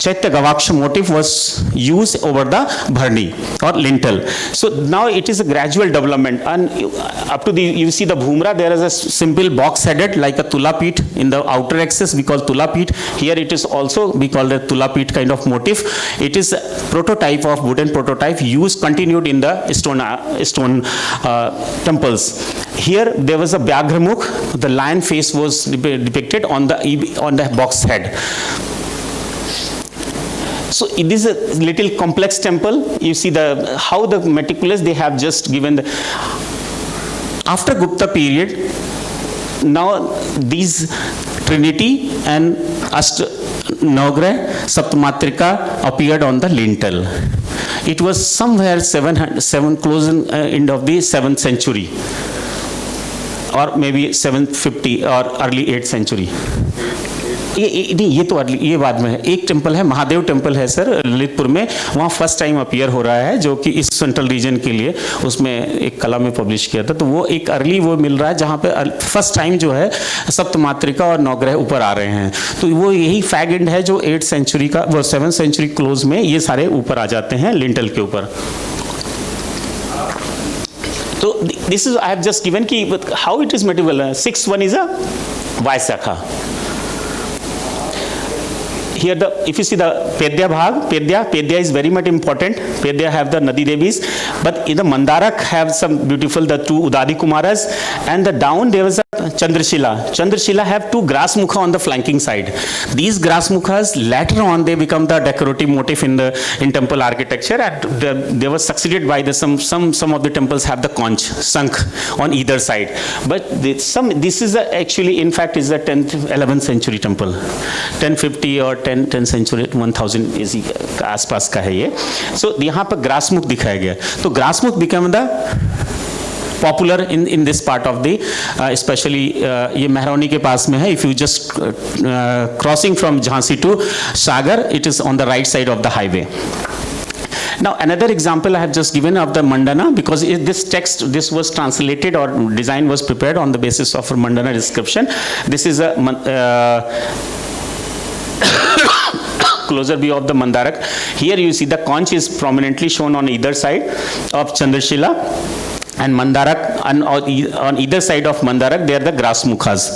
Chaitya Gavaksha motif was used over the bharni or lintel. So now it is a gradual development, and up to the, you see the Bhumra, there is a simple box headed like a Tulapit in the outer axis, we call Tulapit. Here it is also, we call the Tulapit kind of motif. It is a prototype of wooden prototype used, continued in the stone temples. Here there was a Vyagramukh, the lion face was depicted on the box head. So it is a little complex temple. You see how the meticulous they have just given. After Gupta period, now these Trinity and Navgrah Saptamatrika appeared on the lintel. It was somewhere close in end of the 7th century, or maybe 750 or early 8th century. ये बाद में है. एक temple है, Mahadev temple है sir, Lalitpur में. वहाँ first time appear हो रहा है, जो कि इस सेंट्रल रीजन के लिए उसमें एक कला में पब्लिश किया था. तो वो एक अर्ली वो मिल रहा है जहाँ पे फर्स्ट टाइम जो है सप्तमात्रिका और नवग्रह ऊपर आ रहे हैं. तो वो यही फैग एंड है जो 8th सेंचुरी का, वो 7th सेंचुरी क्लोज में ये सारे ऊपर आ जाते हैं लिंटल के ऊपर. तो this is I have just given कि how it is material. 6th one is a Vaishakha. Here if you see the Pedya Bhag, Pedya is very much important. Pedya have the Nadi Devis, but in the Mandarak have some beautiful, the 2 Udadi Kumaras, and the down there was a Chandrashila have 2 grass mukha on the flanking side. These grass mukhas later on they become the decorative motif in temple architecture, and they were succeeded by some of the temples have the conch sunk on either side. But this is actually in fact is the 10th 11th century temple, 1050 or 10th century 1000 इसी आसपास का है ये. So यहाँ पर grass मुख दिखाया गया. तो ग्रास मुख became the popular in this part of the especially ये मेहरौनी के पास में है. If you just crossing from Jhansi to Sagar, it is on the right side of the highway. Now another example I have just given of the Mandana, because this was translated or design was prepared on the basis of a Mandana description. This is a closer view of the Mandarak. Here you see the conch is prominently shown on either side of Chandrashila, and Mandarak, and on either side of Mandarak they are the grass mukhas.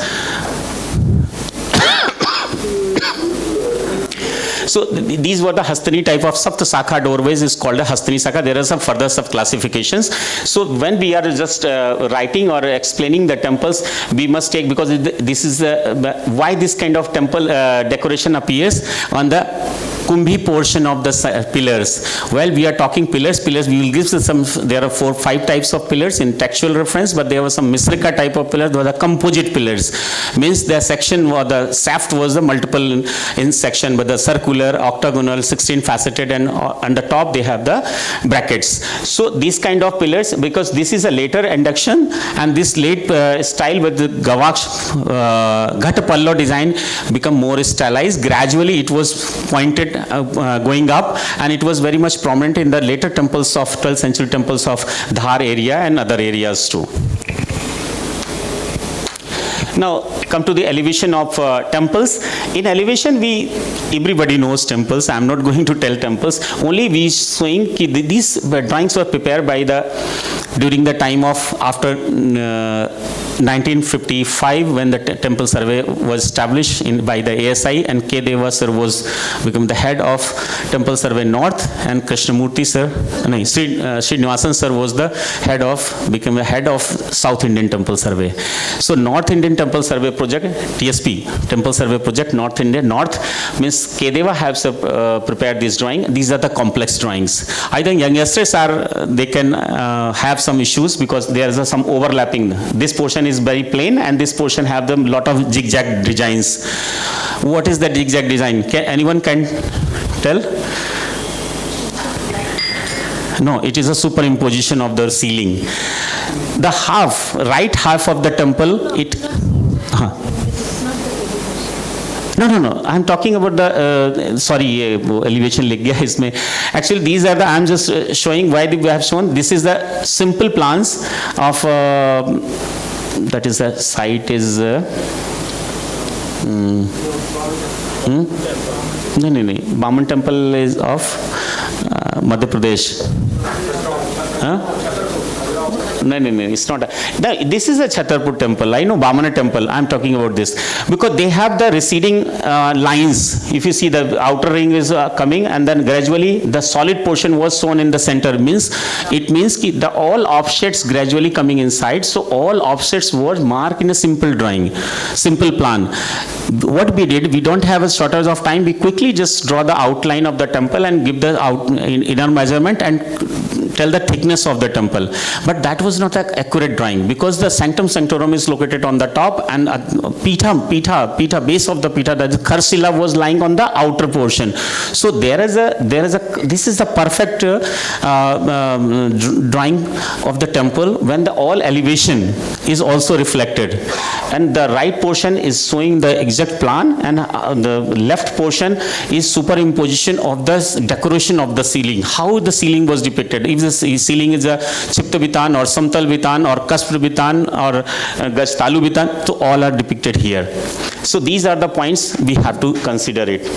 So these were the Hastani type of Sapta Sakha doorways, is called a Hastani Sakha. There are some further sub classifications. So when we are just writing or explaining the temples, we must take, because this is why this kind of temple decoration appears on the Kumbhi portion of the pillars. Well, we are talking pillars. We will give some, there are 4-5 types of pillars in textual reference, but there was some Misrika type of pillars, those are composite pillars. Means the section or the shaft was the multiple in section, but the circular, octagonal, 16 faceted, and on the top they have the brackets. So these kind of pillars, because this is a later induction, and this late style with the Gavaksh Ghat Pallo design become more stylized. Gradually it was pointed going up, and it was very much prominent in the later temples of 12th century temples of Dhar area and other areas too. Now come to the elevation of temples. In elevation, everybody knows temples. I am not going to tell temples. Only we showing these drawings were prepared by during the time of after 1955, when the temple survey was established by the ASI, and K. Deva sir was become the head of temple survey North, and Krishnamurti sir, Srinivasan sir was became the head of South Indian temple survey. So North Indian temple survey project, TSP, temple survey project, North India, North means K. Deva have prepared this drawing. These are the complex drawings. I think youngsters they can have some issues, because there is some overlapping. This portion is very plain, and this portion have them lot of zigzag designs. What is the zigzag design? Anyone can Tell. No, it is a superimposition of the ceiling. The right half of the temple, No. I'm talking about the, elevation lig gaya isme. Actually, these are I'm just showing why we have shown. This is the simple plans of, that is the site is, No. Baman temple is of Madhya Pradesh. No, it's not. This is a Chhatarpur temple. I know Bamana temple. I'm talking about this. Because they have the receding lines. If you see the outer ring is coming and then gradually the solid portion was shown in the center. It means the all offsets gradually coming inside. So all offsets were marked in a simple drawing, simple plan. What we did, we don't have a shortage of time. We quickly just draw the outline of the temple and give the inner measurement and tell the thickness of the temple. But that was not an accurate drawing because the sanctum sanctorum is located on the top and Pitha, base of the Pitha, that the Kharsila was lying on the outer portion. So this is the perfect drawing of the temple when the all elevation is also reflected. And the right portion is showing the exact plan and the left portion is superimposition of the decoration of the ceiling. How the ceiling was depicted. If the ceiling is a Chipta Bitan or Samtal Bitan or Kasp Bitan or Gajtalu Bitan, so all are depicted here. So these are the points we have to consider it.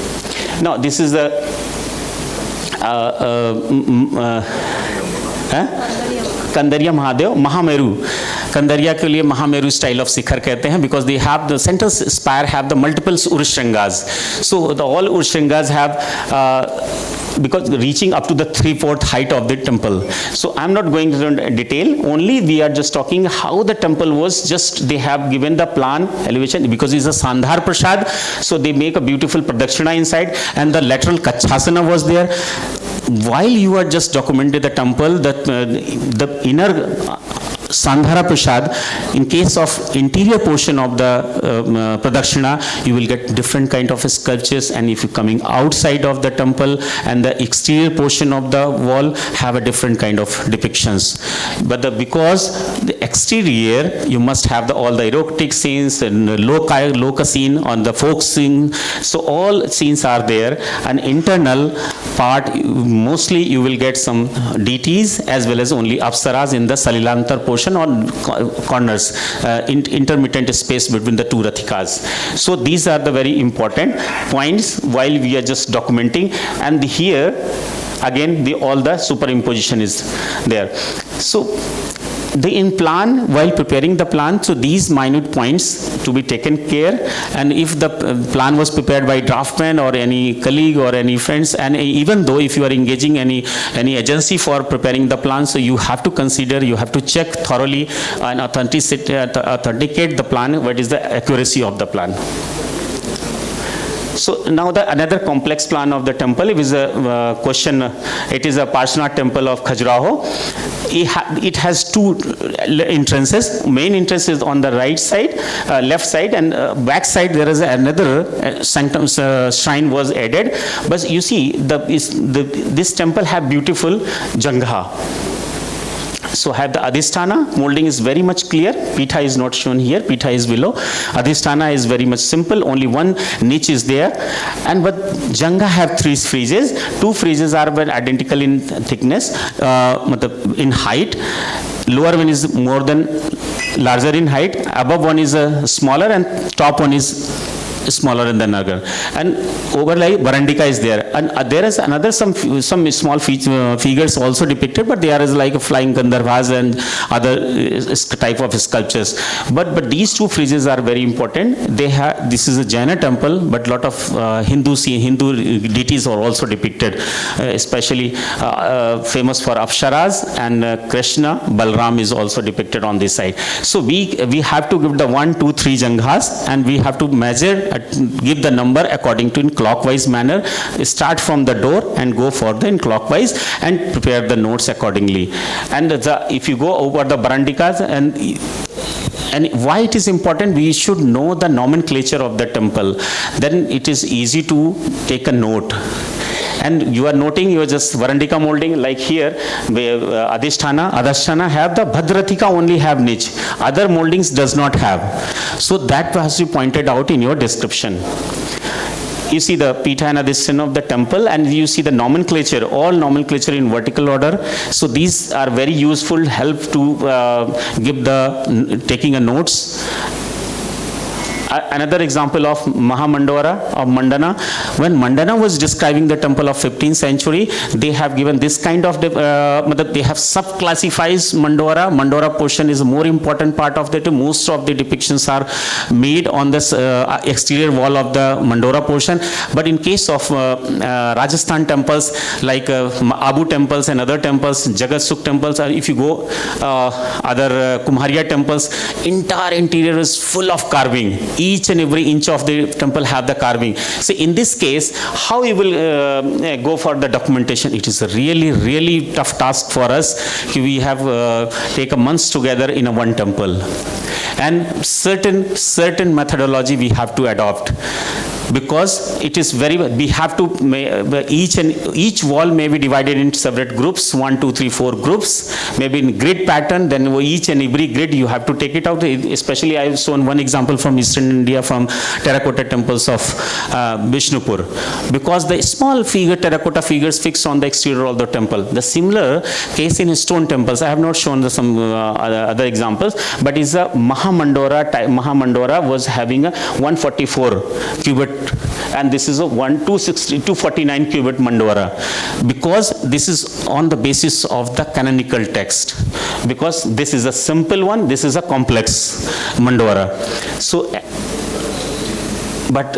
Now this is the Kandariya Mahadev, Mahameru. Kandariya के लिए Mahameru style of शिखर कहते हैं because they have the central spire have the multiple Urshringas. So the all Urshringas have because reaching up to the 3/4 height of the temple. So I'm not going into detail, only we are just talking how the temple was just, they have given the plan elevation because it's a Sandhar Prasad, so they make a beautiful Pradakshina inside and the lateral Kachasana was there. While you are just documenting the temple, that the inner Sandhara Prasad, in case of interior portion of the Pradakshina, you will get different kind of sculptures, and if you're coming outside of the temple and the exterior portion of the wall have a different kind of depictions. But because the exterior, you must have all the erotic scenes and loka scene on the folk scene, so all scenes are there. And internal part, mostly you will get some deities as well as only apsaras in the Salilantar portion or corners, intermittent space between the two Rathikas. So these are the very important points while we are just documenting. And here again all the superimposition is there. So in plan, while preparing the plan, so these minute points to be taken care, and if the plan was prepared by draftsman or any colleague or any friends, and even though if you are engaging any agency for preparing the plan, so you have to consider, you have to check thoroughly and authenticate the plan, what is the accuracy of the plan. So now another complex plan of the temple is a question. It is a Parshanath temple of Khajuraho. It has two entrances. Main entrance is on the right side, left side, and back side there is another sanctum shrine was added. But you see, this temple have beautiful jangha. So have the Adhisthana, molding is very much clear. Pitha is not shown here, Pitha is below. Adhisthana is very much simple, only one niche is there. And but Janga have three friezes. Two friezes are identical in thickness, in height. Lower one is larger in height. Above one is smaller and top one is smaller than the other, and overlay Barandika is there, and there is another some small figures also depicted, but they are like flying Gandharvas and other type of sculptures. But these two friezes are very important. This is a Jaina temple, but lot of Hindu deities are also depicted, especially famous for Apsaras, and Krishna, Balram is also depicted on this side. So we have to give the 1, 2, 3 janghas, and we have to measure, give the number according to in clockwise manner, start from the door and go further in clockwise and prepare the notes accordingly. And if you go over the Barandikas, and why it is important, we should know the nomenclature of the temple, then it is easy to take a note. And you are noting your just Varandika molding, like here, where Adhishthana have the Bhadratika only have niche. Other moldings does not have. So that has to be pointed out in your description. You see the Pitha and Adhisthana of the temple, and you see the nomenclature, all nomenclature in vertical order. So these are very useful, help to give the taking a notes. Another example of Mahamandora of Mandana. When Mandana was describing the temple of 15th century, they have given this kind of, they have sub-classifies Mandora. Mandora portion is a more important part of that. Most of the depictions are made on this exterior wall of the Mandora portion. But in case of Rajasthan temples, like Abu temples and other temples, Jagatsuk temples, or if you go other Kumharia temples, entire interior is full of carving. Each and every inch of the temple have the carving. So in this case, how you will go for the documentation? It is a really tough task for us. We have take a months together in a one temple, and certain methodology we have to adopt. Because it is we have to, each wall may be divided into separate groups, 1, 2, 3, 4 groups, maybe in grid pattern, then each and every grid you have to take it out. Especially I have shown one example from Eastern India, from terracotta temples of Vishnupur. Because the small terracotta figures fixed on the exterior of the temple. The similar case in stone temples, I have not shown some other examples, but is a Mahamandora was having a 144 cubit, and this is a 249 cubit Mandora, because this is on the basis of the canonical text, because this is a simple one, this is a complex Mandora. So but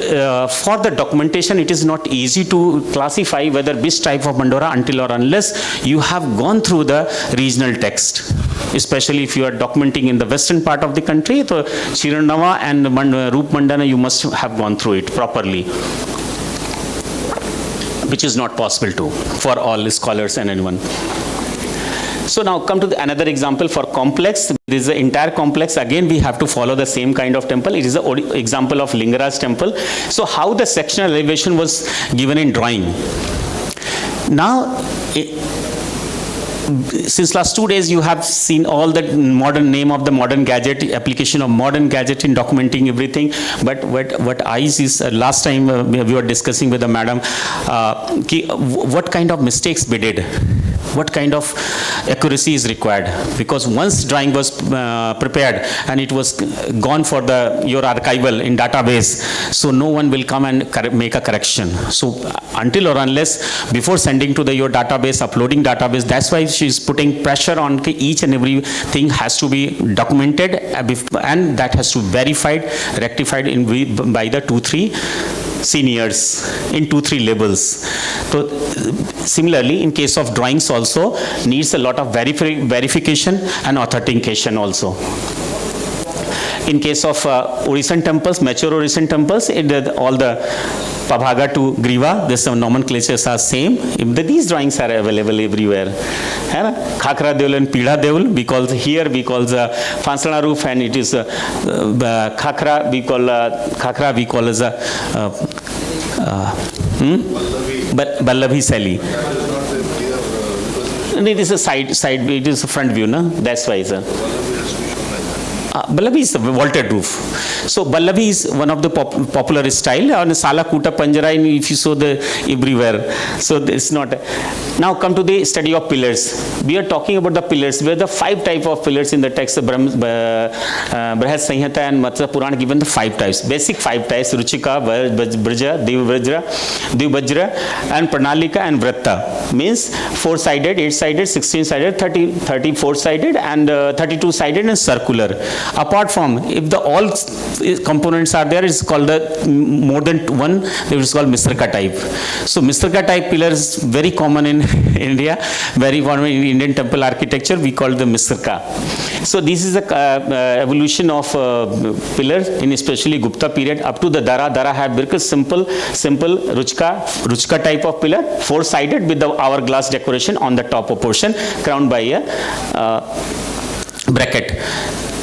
for the documentation, it is not easy to classify whether which type of Mandora until or unless you have gone through the regional text. Especially if you are documenting in the western part of the country, so Chiranava and Roop Mandana, you must have gone through it properly, which is not possible to for all scholars and anyone. So now come to another example for complex. This is the entire complex. Again, we have to follow the same kind of temple. It is an example of Lingaraj temple. So how the sectional elevation was given in drawing. Now, since last 2 days you have seen all the modern name of the modern gadget, application of modern gadget in documenting everything. But what I see is last time we were discussing with the madam, what kind of mistakes we did. What kind of accuracy is required, because once drawing was prepared and it was gone for your archival in database, so no one will come and make a correction. So until or unless before sending to your database, uploading database, that's why she is putting pressure on each and every thing has to be documented, and that has to be verified, rectified by the 2-3 seniors in 2-3 levels. So similarly, in case of drawings also needs a lot of verification and authentication also. In case of Orison temples, mature Orison temples, all the Pabhaga to Griva, this nomenclatures are same. These drawings are available everywhere. Khakra Deul and Pidha Deul, because here we call the Fansana roof, and it is Khakra, we call as a Ballabhi Sali. It is a side, it is a front view, no? That's why, sir. Ballabhi is a vaulted roof. So Ballabhi is one of the popular style. And Sala Kuta Panjara, if you saw the everywhere. So it's not. Now come to the study of pillars. We are talking about the pillars. Where the 5 types of pillars in the text, Brahad Sanhita and Matsya Puran given the 5 types. Basic 5 types: Ruchika, Brja, Devvajra, and Pranalika and Vratta. Means 4-sided, 8-sided, 16-sided, 34-sided, and 32-sided and circular. Apart from, if the all components are there, it's called the more than one, it is called Misraka type. So Misraka type pillar is very common in India, very common in Indian temple architecture. We call the Misraka. So this is the evolution of pillars in especially Gupta period up to the Dara. Dara had very simple Ruchka type of pillar, 4-sided with the hourglass decoration on the top of portion, crowned by a bracket.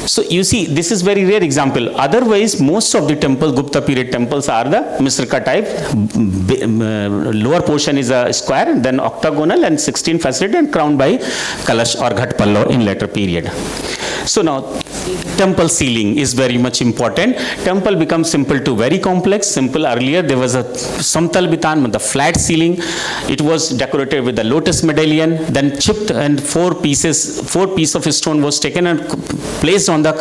So you see, this is very rare example. Otherwise, most of the temple, Gupta period temples are the Misraka type. Lower portion is a square, then octagonal and 16 faceted and crowned by Kalash or Ghat Pallava in later period. So now, temple ceiling is very much important. Temple becomes simple to very complex. Simple earlier, there was a Samtal Bitan, the flat ceiling. It was decorated with the lotus medallion, then chipped and four pieces of stone was taken and placed on the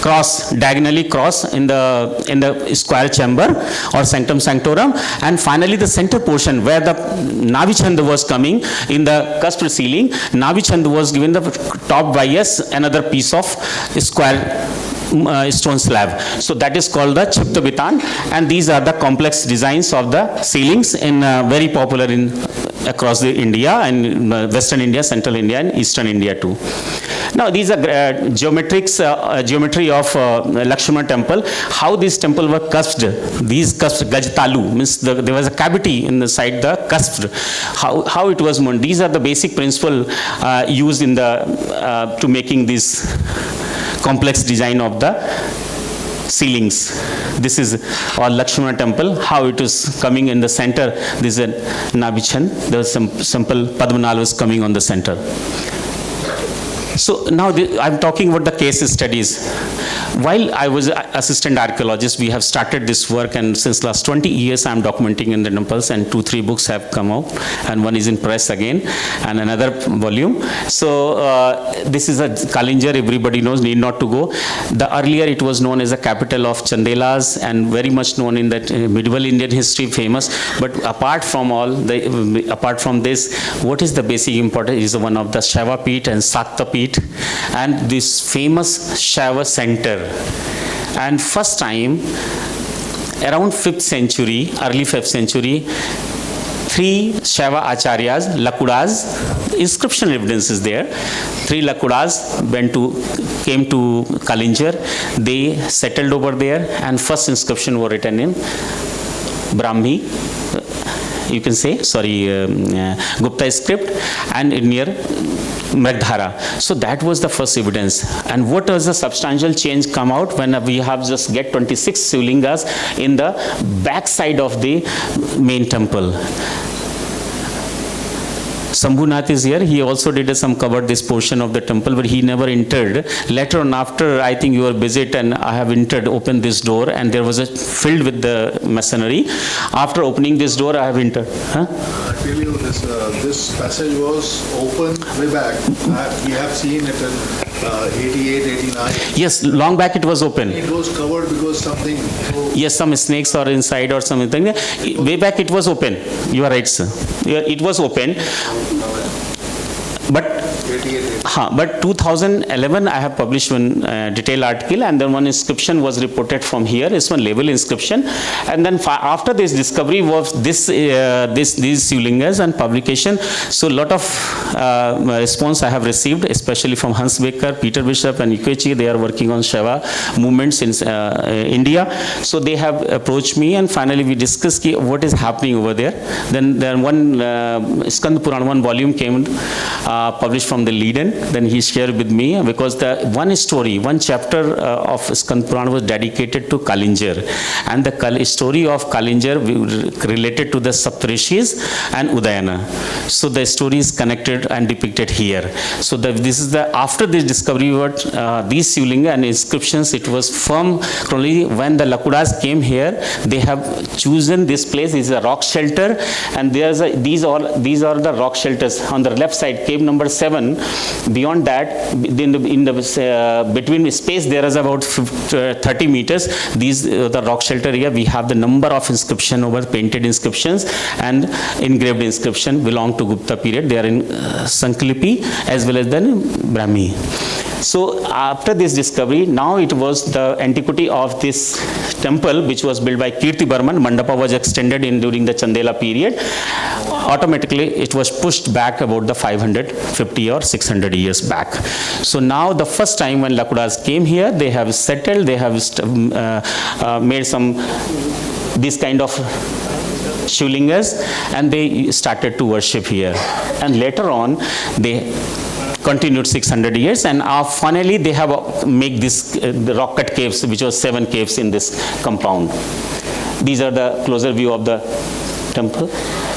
cross, diagonally cross in the square chamber or sanctum sanctorum, and finally the center portion where the Navichand was coming in the cusped ceiling, Navichand was given the top by another piece of square stone slab. So that is called the Chipta Bitan, and these are the complex designs of the ceilings in very popular in across the India and Western India, Central India and Eastern India too. Now these are geometry of Lakshmana temple. How this temple were cusped? These cusped Gajtalu means there was a cavity in the side the cusped. How it was moved? These are the basic principle used in the to making this complex design of the ceilings. This is our Lakshmana temple, how it is coming in the center. This is a Nabichan. There was some simple Padmanal was coming on the center. So now I'm talking about the case studies. While I was assistant archaeologist, we have started this work, and since last 20 years I'm documenting in the temples, and 2-3 books have come out, and one is in press again, and another volume. So this is a Kalinjar, everybody knows, need not to go. The earlier it was known as a capital of Chandelas and very much known in that medieval Indian history, famous. But apart from this, what is the basic importance is one of the Shaiva Peeth and Sakta Peeth, and this famous Shaiva center. And first time, around 5th century, early 5th century, 3 Shaiva Acharyas, Lakudas, inscription evidence is there. 3 Lakudas came to Kalinjar. They settled over there, and first inscription were written in Brahmi, you can say, Gupta script, and near Meghdhara. So that was the first evidence. And what was the substantial change come out when we have just get 26 Shivlingas in the back side of the main temple. Sambhunath is here. He also did some covered this portion of the temple, but he never entered. Later on, after I think your visit, and I have entered, opened this door, and there was a filled with the masonry. After opening this door, I have entered. I tell you, this passage was open way back. We have seen it in 88, 89. Yes, long back it was open. It was covered because something. Yes, some snakes are inside or something. Way back it was open. You are right, sir. It was open. But 2011 I have published one detailed article, and then one inscription was reported from here. It's one label inscription, and then after this discovery of these Shivlingas and publication, so lot of response I have received, especially from Hans Becker, Peter Bishop, and Ikechi. They are working on Shaiva movements in India. So they have approached me, and finally we discussed what is happening over there. Then one Skand Puran, one volume came published from the Leiden. Then he shared with me, because the one chapter of Skand Puran was dedicated to Kalinjar, and the story of Kalinjar related to the Saptarishis and Udayana. So the story is connected and depicted here. So this is after this discovery, these Shivlinga and inscriptions, it was firm only when the Lakudas came here. They have chosen this place. This is a rock shelter, and these are the rock shelters on the left side, cave number 7. Beyond that, in the between space, there is about 30 meters. These the rock shelter area. We have the number of inscription over painted inscriptions and engraved inscription belong to Gupta period. They are in Sanklipi as well as then Brahmi. So after this discovery, now it was the antiquity of this temple, which was built by Kirti Burman. Mandapa was extended during the Chandela period. Automatically, it was pushed back about the 550 or 600 years back. So now the first time when Lakudas came here, they have settled, they have made some this kind of Shivlingas, and they started to worship here. And later on, they continued 600 years, and finally they have make this the rock cut caves, which was 7 caves in this compound. These are the closer view of the temple.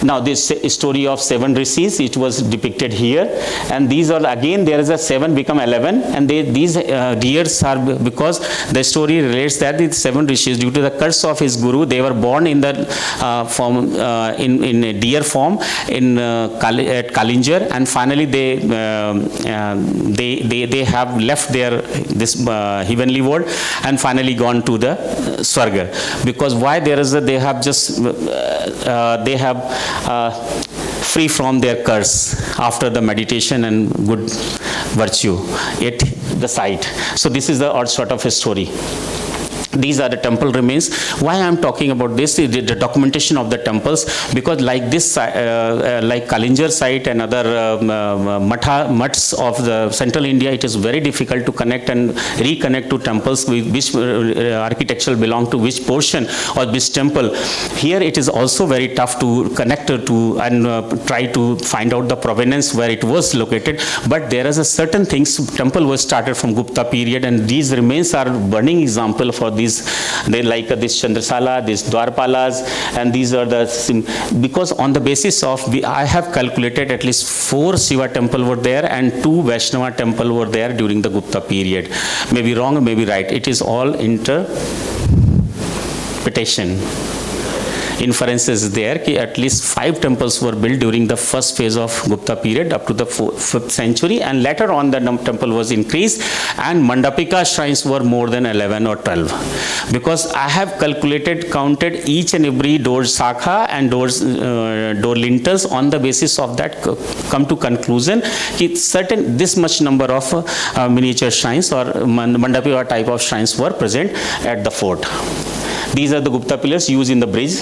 Now this story of 7 rishis, it was depicted here, and these are again there is a 7 become 11, and these deers are because the story relates that the 7 rishis, due to the curse of his guru, they were born in the form in a deer form at Kalinjar, and finally they have left their this heavenly world and finally gone to the Swarga. Because why there is a, they have just they have free from their curse after the meditation and good virtue at the site. So this is the odd sort of a story. These are the temple remains. Why I am talking about this is the documentation of the temples, because like this, like Kalinjar site and other mutts of the central India, it is very difficult to connect and reconnect to temples with which architecture belong to which portion or which temple. Here it is also very tough to connect to and try to find out the provenance where it was located. But there is a certain things. Temple was started from Gupta period, and these remains are burning example for these. They like this Chandrasala, these Dwarpalas, and these are the, because on the basis of, I have calculated at least 4 Shiva temple were there and 2 Vaishnava temple were there during the Gupta period. Maybe wrong, maybe right. It is all interpretation. Inferences there कि at least 5 temples were built during the first phase of Gupta period up to the 5th century, and later on the temple was increased, and Mandapika shrines were more than 11 or 12. Because I have counted each and every door sakha and door lintels. On the basis of that, come to conclusion कि certain this much number of miniature shrines or Mandapika type of shrines were present at the fort. These are the Gupta pillars used in the bridge.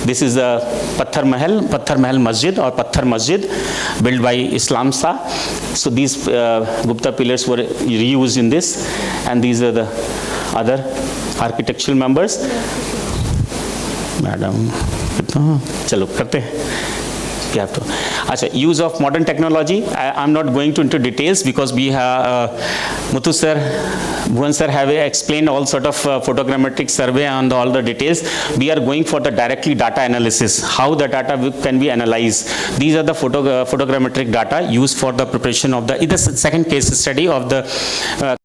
This is a Patthar Mahal Masjid or Patthar Masjid built by Islam Shah. So these Gupta pillars were reused in this, and these are the other architectural members. Madam, chalo karte. You have to. Achha, use of modern technology. I am not going into details because we have Muthu sir, Bhuvan sir have explained all sort of photogrammetric survey and all the details. We are going for the directly data analysis, how the data can be analyzed. These are the photogrammetric data used for the preparation of the second case study of the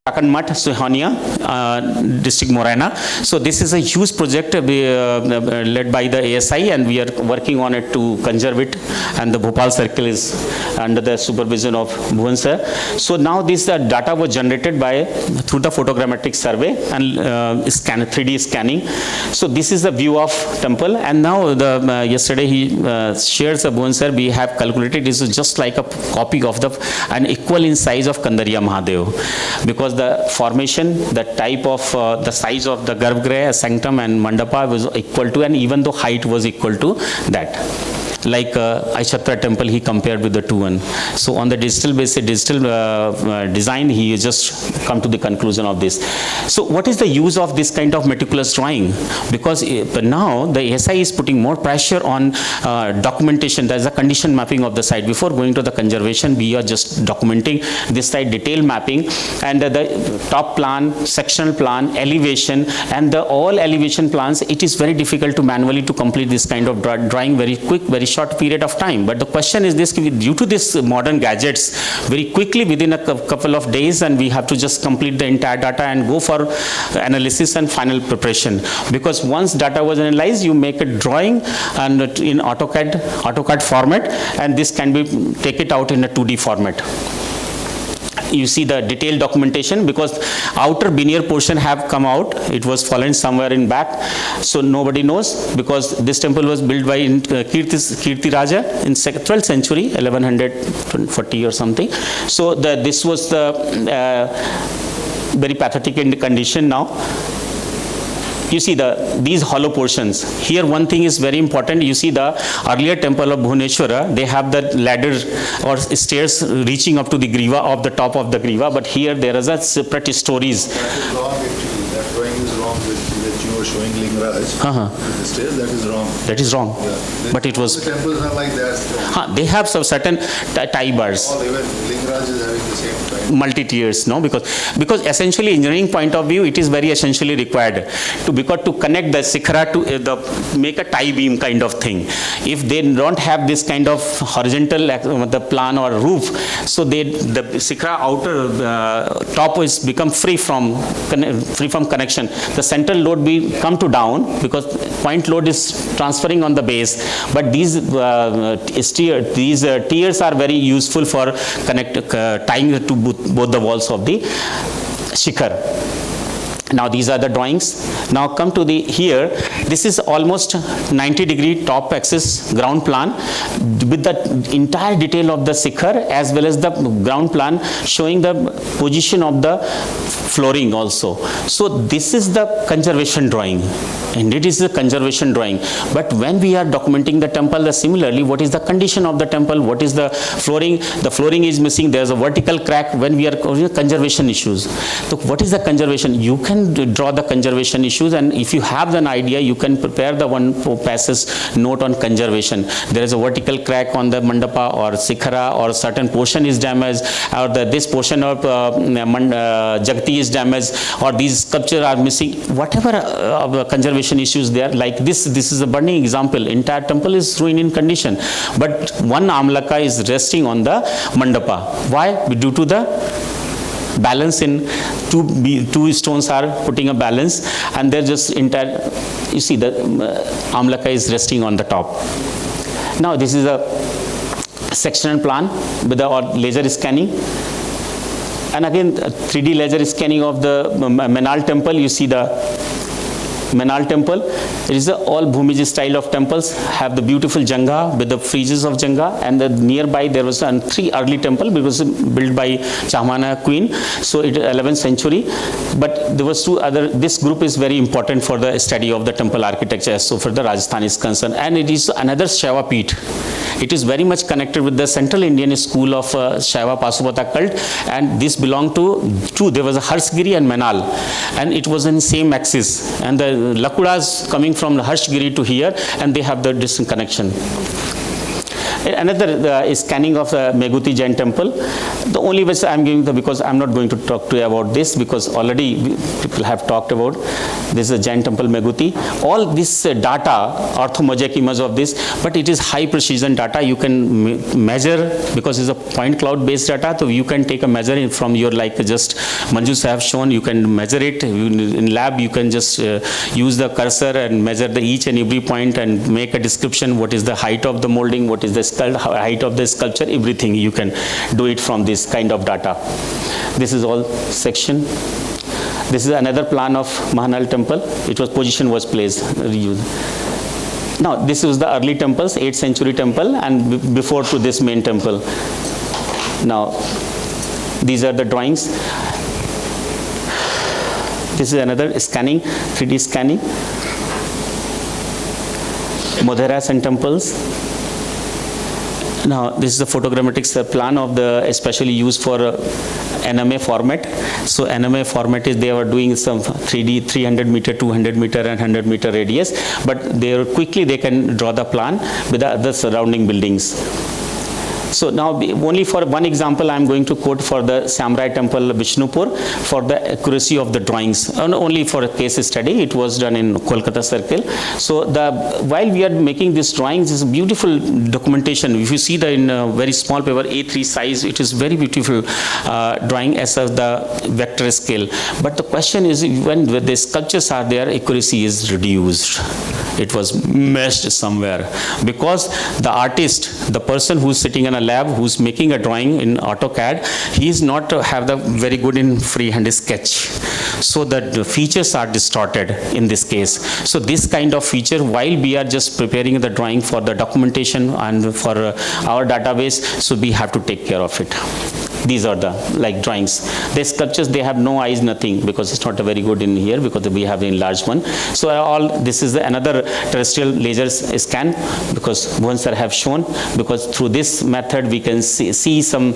Kakan Math, Suhania, district Morena. So this is a huge project led by the ASI, and we are working on it to conserve it, and the Bhopal circle is under the supervision of Bhuvan sir. So now this data was generated through the photogrammetric survey and 3D scanning. So this is the view of temple, and now yesterday he shares Bhuvan sir, we have calculated this is just like a copy of an equal in size of Kandariya Mahadev, because the formation, the type of the size of the Garbhagriha, sanctum and mandapa was equal to, and even though height was equal to that. Like Aishatra temple, he compared with the 2-1. So on the digital basis, digital design, he just come to the conclusion of this. So what is the use of this kind of meticulous drawing? Because now the ASI is putting more pressure on documentation. There is a condition mapping of the site. Before going to the conservation, we are just documenting this site, detail mapping, and the top plan, sectional plan, elevation, and all elevation plans. It is very difficult to manually to complete this kind of drawing very quick, very short period of time. But the question is this, due to this modern gadgets, very quickly within a couple of days, and we have to just complete the entire data and go for analysis and final preparation. Because once data was analyzed, you make a drawing and in AutoCAD format, and this can be take it out in a 2D format. You see the detailed documentation, because outer veneer portion have come out. It was fallen somewhere in back, so nobody knows, because this temple was built by Kirti Raja in 12th century, 1140 or something. So this was the very pathetic condition now. You see these hollow portions. Here one thing is very important. You see the earlier temple of Bhuvaneshwara, they have the ladder or stairs reaching up to the griva of the top of the griva, but here there is a separate stories. That is wrong actually. That drawing is wrong with your showing Lingaraj Uh-huh. with the stairs, that is wrong. That is wrong. Yeah. But it was, The temples are like that. they have some certain tie bars. All even Lingaraj is having the same kind. Multi-tiers, no, because essentially engineering point of view, it is very essentially required to connect the sikhara to make a tie beam kind of thing. If they don't have this kind of horizontal the plan or roof, so the sikhara outer top is become free from connection. The central load will come to down because point load is transferring on the base, but these tiers are very useful for tying to both the walls of the shikhar. Now these are the drawings. Now come to the here. This is almost 90-degree top axis ground plan with the entire detail of the sikhar as well as the ground plan showing the position of the flooring also. So this is the conservation drawing, and it is the conservation drawing. But when we are documenting the temple, similarly, what is the condition of the temple? What is the flooring? The flooring is missing. There is a vertical crack. When we are conservation issues, so what is the conservation? You can draw the conservation issues, and if you have an idea, you can prepare the one passage note on conservation. There is a vertical crack on the mandapa or sikhara, or certain portion is damaged, or this portion of Jagati is damaged, or these sculptures are missing. Whatever conservation issues there, like this is a burning example. Entire temple is ruined in condition, but one amlaka is resting on the mandapa. Why? Due to the balance in two stones are putting a balance, and they're just entire, you see the amlaka is resting on the top. Now this is a sectional plan with the laser scanning, and again 3D laser scanning of the Menal temple. You see the Menal temple. It is all Bhumiji style of temples, have the beautiful janga with the friezes of janga, and the nearby there was 3 early temple because built by Chamana queen, so it is 11th century. But there was 2 other. This group is very important for the study of the temple architecture, so for the Rajasthan is concerned, and it is another Shaiva Peeth. It is very much connected with the Central Indian school of Shaiva Pasupata cult, and this belonged to there was a Harshgiri and Menal, and it was in same axis, and the Lakudas coming from Harshgiri to here, and they have the distant connection. Another scanning of the Meguti Jain temple. The only way I am giving because I am not going to talk to you about this because already people have talked about. This is a Jain temple Meguti. All this data, orthomosaic image of this, but it is high precision data. You can measure because it's a point cloud based data, so you can take a measure from your, like just Manju have shown, you can measure it. In lab you can just use the cursor and measure the each and every point and make a description, what is the height of the molding, what is the height of the sculpture, everything you can do it from this kind of data. This is all section. This is another plan of Mahanal temple. It was position was placed. Now this was the early temples, 8th century temple, and before to this main temple. Now these are the drawings. This is another scanning, 3D scanning. Modheras and temples. Now this is the photogrammetric plan of the especially used for NMA format. So NMA format is they were doing some 3D 300 meter, 200 meter and 100 meter radius, but they can draw the plan with the other surrounding buildings. So now only for one example I am going to quote for the Samrai temple Vishnupur for the accuracy of the drawings. Only for a case study, it was done in Kolkata circle. So while we are making these drawings, this is beautiful documentation. If you see the in a very small paper A3 size, it is very beautiful drawing as of the vector scale. But the question is, when the sculptures are there, accuracy is reduced. It was meshed somewhere because the artist, the person who is sitting in a lab, who's making a drawing in AutoCAD, he is not have the very good in freehand sketch. So the features are distorted in this case. So this kind of feature, while we are just preparing the drawing for the documentation and for our database, so we have to take care of it. These are the like drawings. The sculptures, they have no eyes, nothing, because it's not a very good in here because we have the enlarged one. So all this is another terrestrial laser scan, because Bhuvan sir have shown, because through this method we can see some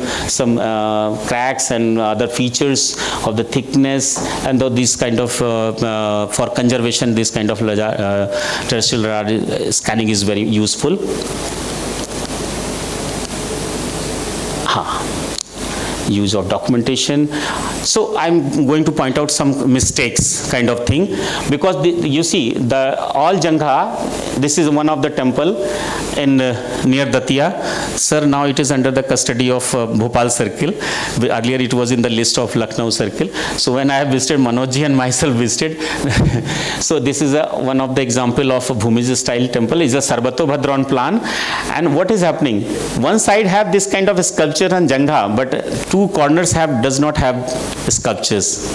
cracks and other features of the thickness, and this kind of for conservation, this kind of terrestrial radar scanning is very useful. Use of documentation. So I'm going to point out some mistakes kind of thing, because you see the all Jangha, this is one of the temple in near Datia. Sir, now it is under the custody of Bhopal Circle. Earlier it was in the list of Lucknow Circle. So when I have visited, Manojji and myself visited. So this is one of the example of Bhumij style temple. Is a Sarbato Bhadron plan. And what is happening? One side have this kind of sculpture and Jangha, but two corners does not have sculptures.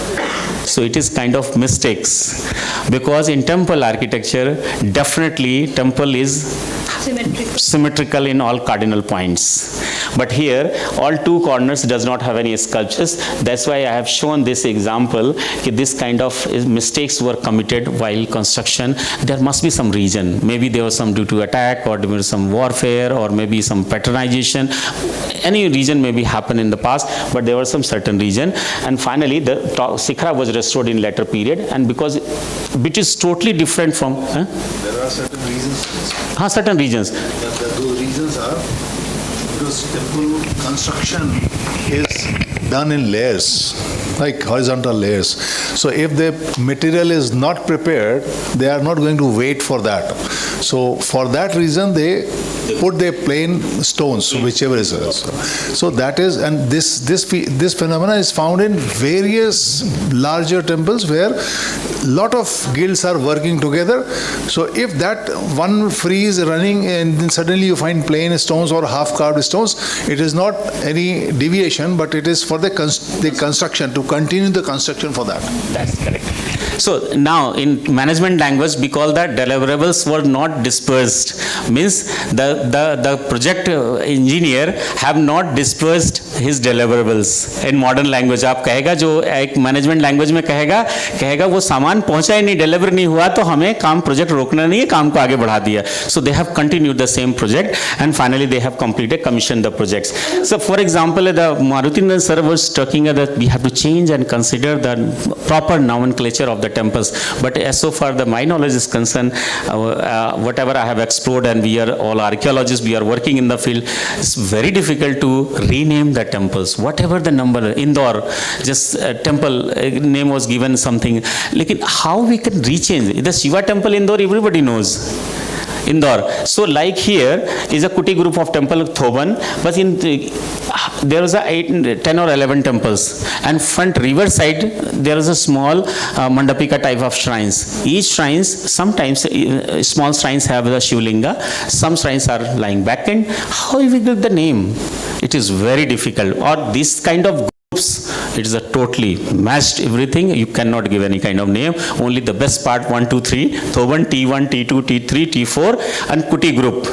So it is kind of mistakes, because in temple architecture, definitely temple is symmetrical in all cardinal points. But here, all two corners does not have any sculptures. That's why I have shown this example. This kind of mistakes were committed while construction. There must be some reason. Maybe there was some due to attack, or there was some warfare, or maybe some patronization. Any reason maybe happened in the past, but there was some certain reason. And finally, the Sikhara was restored in later period, and because which is totally different from. There are certain reasons. Certain reasons. Those reasons are because temple construction is done in layers, like horizontal layers. So if the material is not prepared, they are not going to wait for that. So for that reason, they put their plain stones, whichever is. So that is, and this phenomena is found in various larger temples where lot of guilds are working together. So if that one free is running and then suddenly you find plain stones or half carved stones, it is not any deviation, but it is for the construction, to continue the construction for that. That's correct. So now in management language we call that deliverables were not dispersed. Means the project engineer have not dispersed his deliverables. In modern language आप कहेगा, जो एक management language में कहेगा वो सामान पहुंचा ही नहीं, deliver नहीं हुआ, तो हमें काम project रोकना नहीं है, काम को आगे बढ़ा दिया. So they have continued the same project, and finally they have completed, commissioned the projects. So for example, the Marutindran sir was talking that we have to change and consider the proper nomenclature of the temples. But as so far my knowledge is concerned, whatever I have explored, and we are all archaeologists, we are working in the field, it's very difficult to rename the temples. Whatever the number, Indore, just temple name was given something. Like how we can rechange? The Shiva temple Indore, everybody knows. Indore. So like here is a Kuti group of temple Thoban, but there was 10 or 11 temples, and front river side there is a small mandapika type of shrines. Each shrines, sometimes small shrines have the Shivlinga, some shrines are lying back end. How we give the name? It is very difficult. Or this kind of groups, it is a totally matched everything. You cannot give any kind of name. Only the best part 1, 2, 3, Thoban T1, T2, T3, T4, and Kuti group.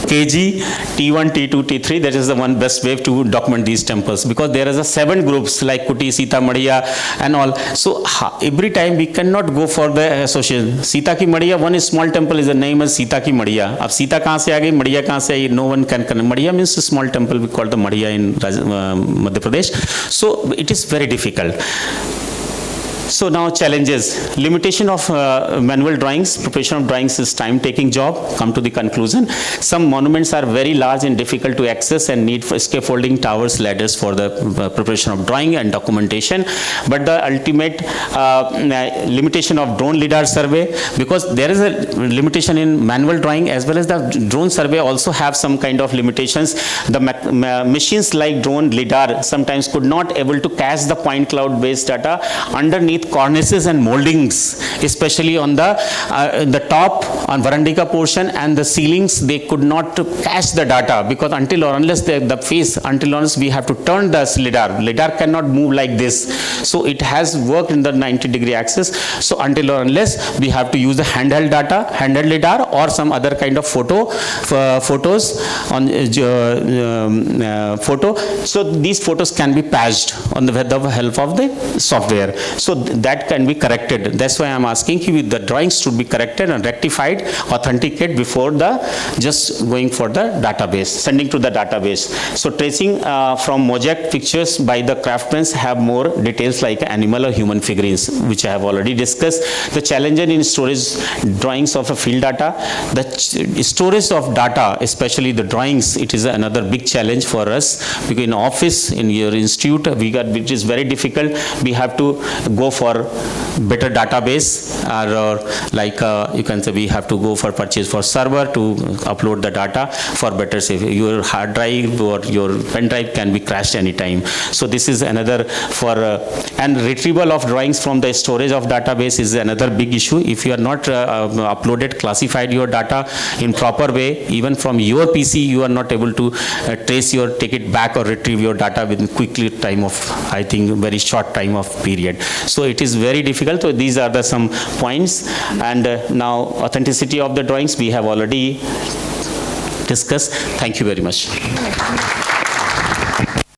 KG, T1, T2, T3, that is the one best way to document these temples, because there is a 7 groups like Kuti, Sita, Madiya and all. So every time we cannot go for the association. Sita ki Madiya, one is small temple is the name as Sita ki Madiya. Ab Sita kahan se aa gayi, Madiya kahan se aayi, no one can connect. Madiya means a small temple, we call the Madiya in Madhya Pradesh. So it is very difficult. So now challenges. Limitation of manual drawings. Preparation of drawings is time-taking job. Come to the conclusion. Some monuments are very large and difficult to access and need for scaffolding, towers, ladders for the preparation of drawing and documentation. But the ultimate limitation of drone lidar survey, because there is a limitation in manual drawing as well as the drone survey also have some kind of limitations. The machines like drone lidar sometimes could not able to catch the point cloud based data underneath with cornices and moldings, especially on the top, on Varandika portion and the ceilings, they could not cache the data, because until or unless the face, until or unless we have to turn the lidar cannot move like this. So it has worked in the 90-degree axis. So until or unless we have to use the handheld lidar or some other kind of photos on photo. So these photos can be patched on with the help of the software. So that can be corrected. That's why I'm asking you, the drawings should be corrected and rectified, authenticate before just going for the database, sending to the database. So tracing from mosaic pictures by the craftsmen have more details like animal or human figurines, which I have already discussed. The challenge in storage drawings of a field data, the storage of data, especially the drawings, it is another big challenge for us, because in office, in your institute, which is very difficult. We have to go for better database, or like you can say we have to go for purchase for server to upload the data for better safety. Your hard drive or your pen drive can be crashed anytime. So this is another and retrieval of drawings from the storage of database is another big issue. If you are not uploaded, classified your data in proper way, even from your PC, you are not able to take it back or retrieve your data within quickly time of, I think, very short time of period. So it is very difficult. So these are some points. And now authenticity of the drawings we have already discussed. Thank you very much.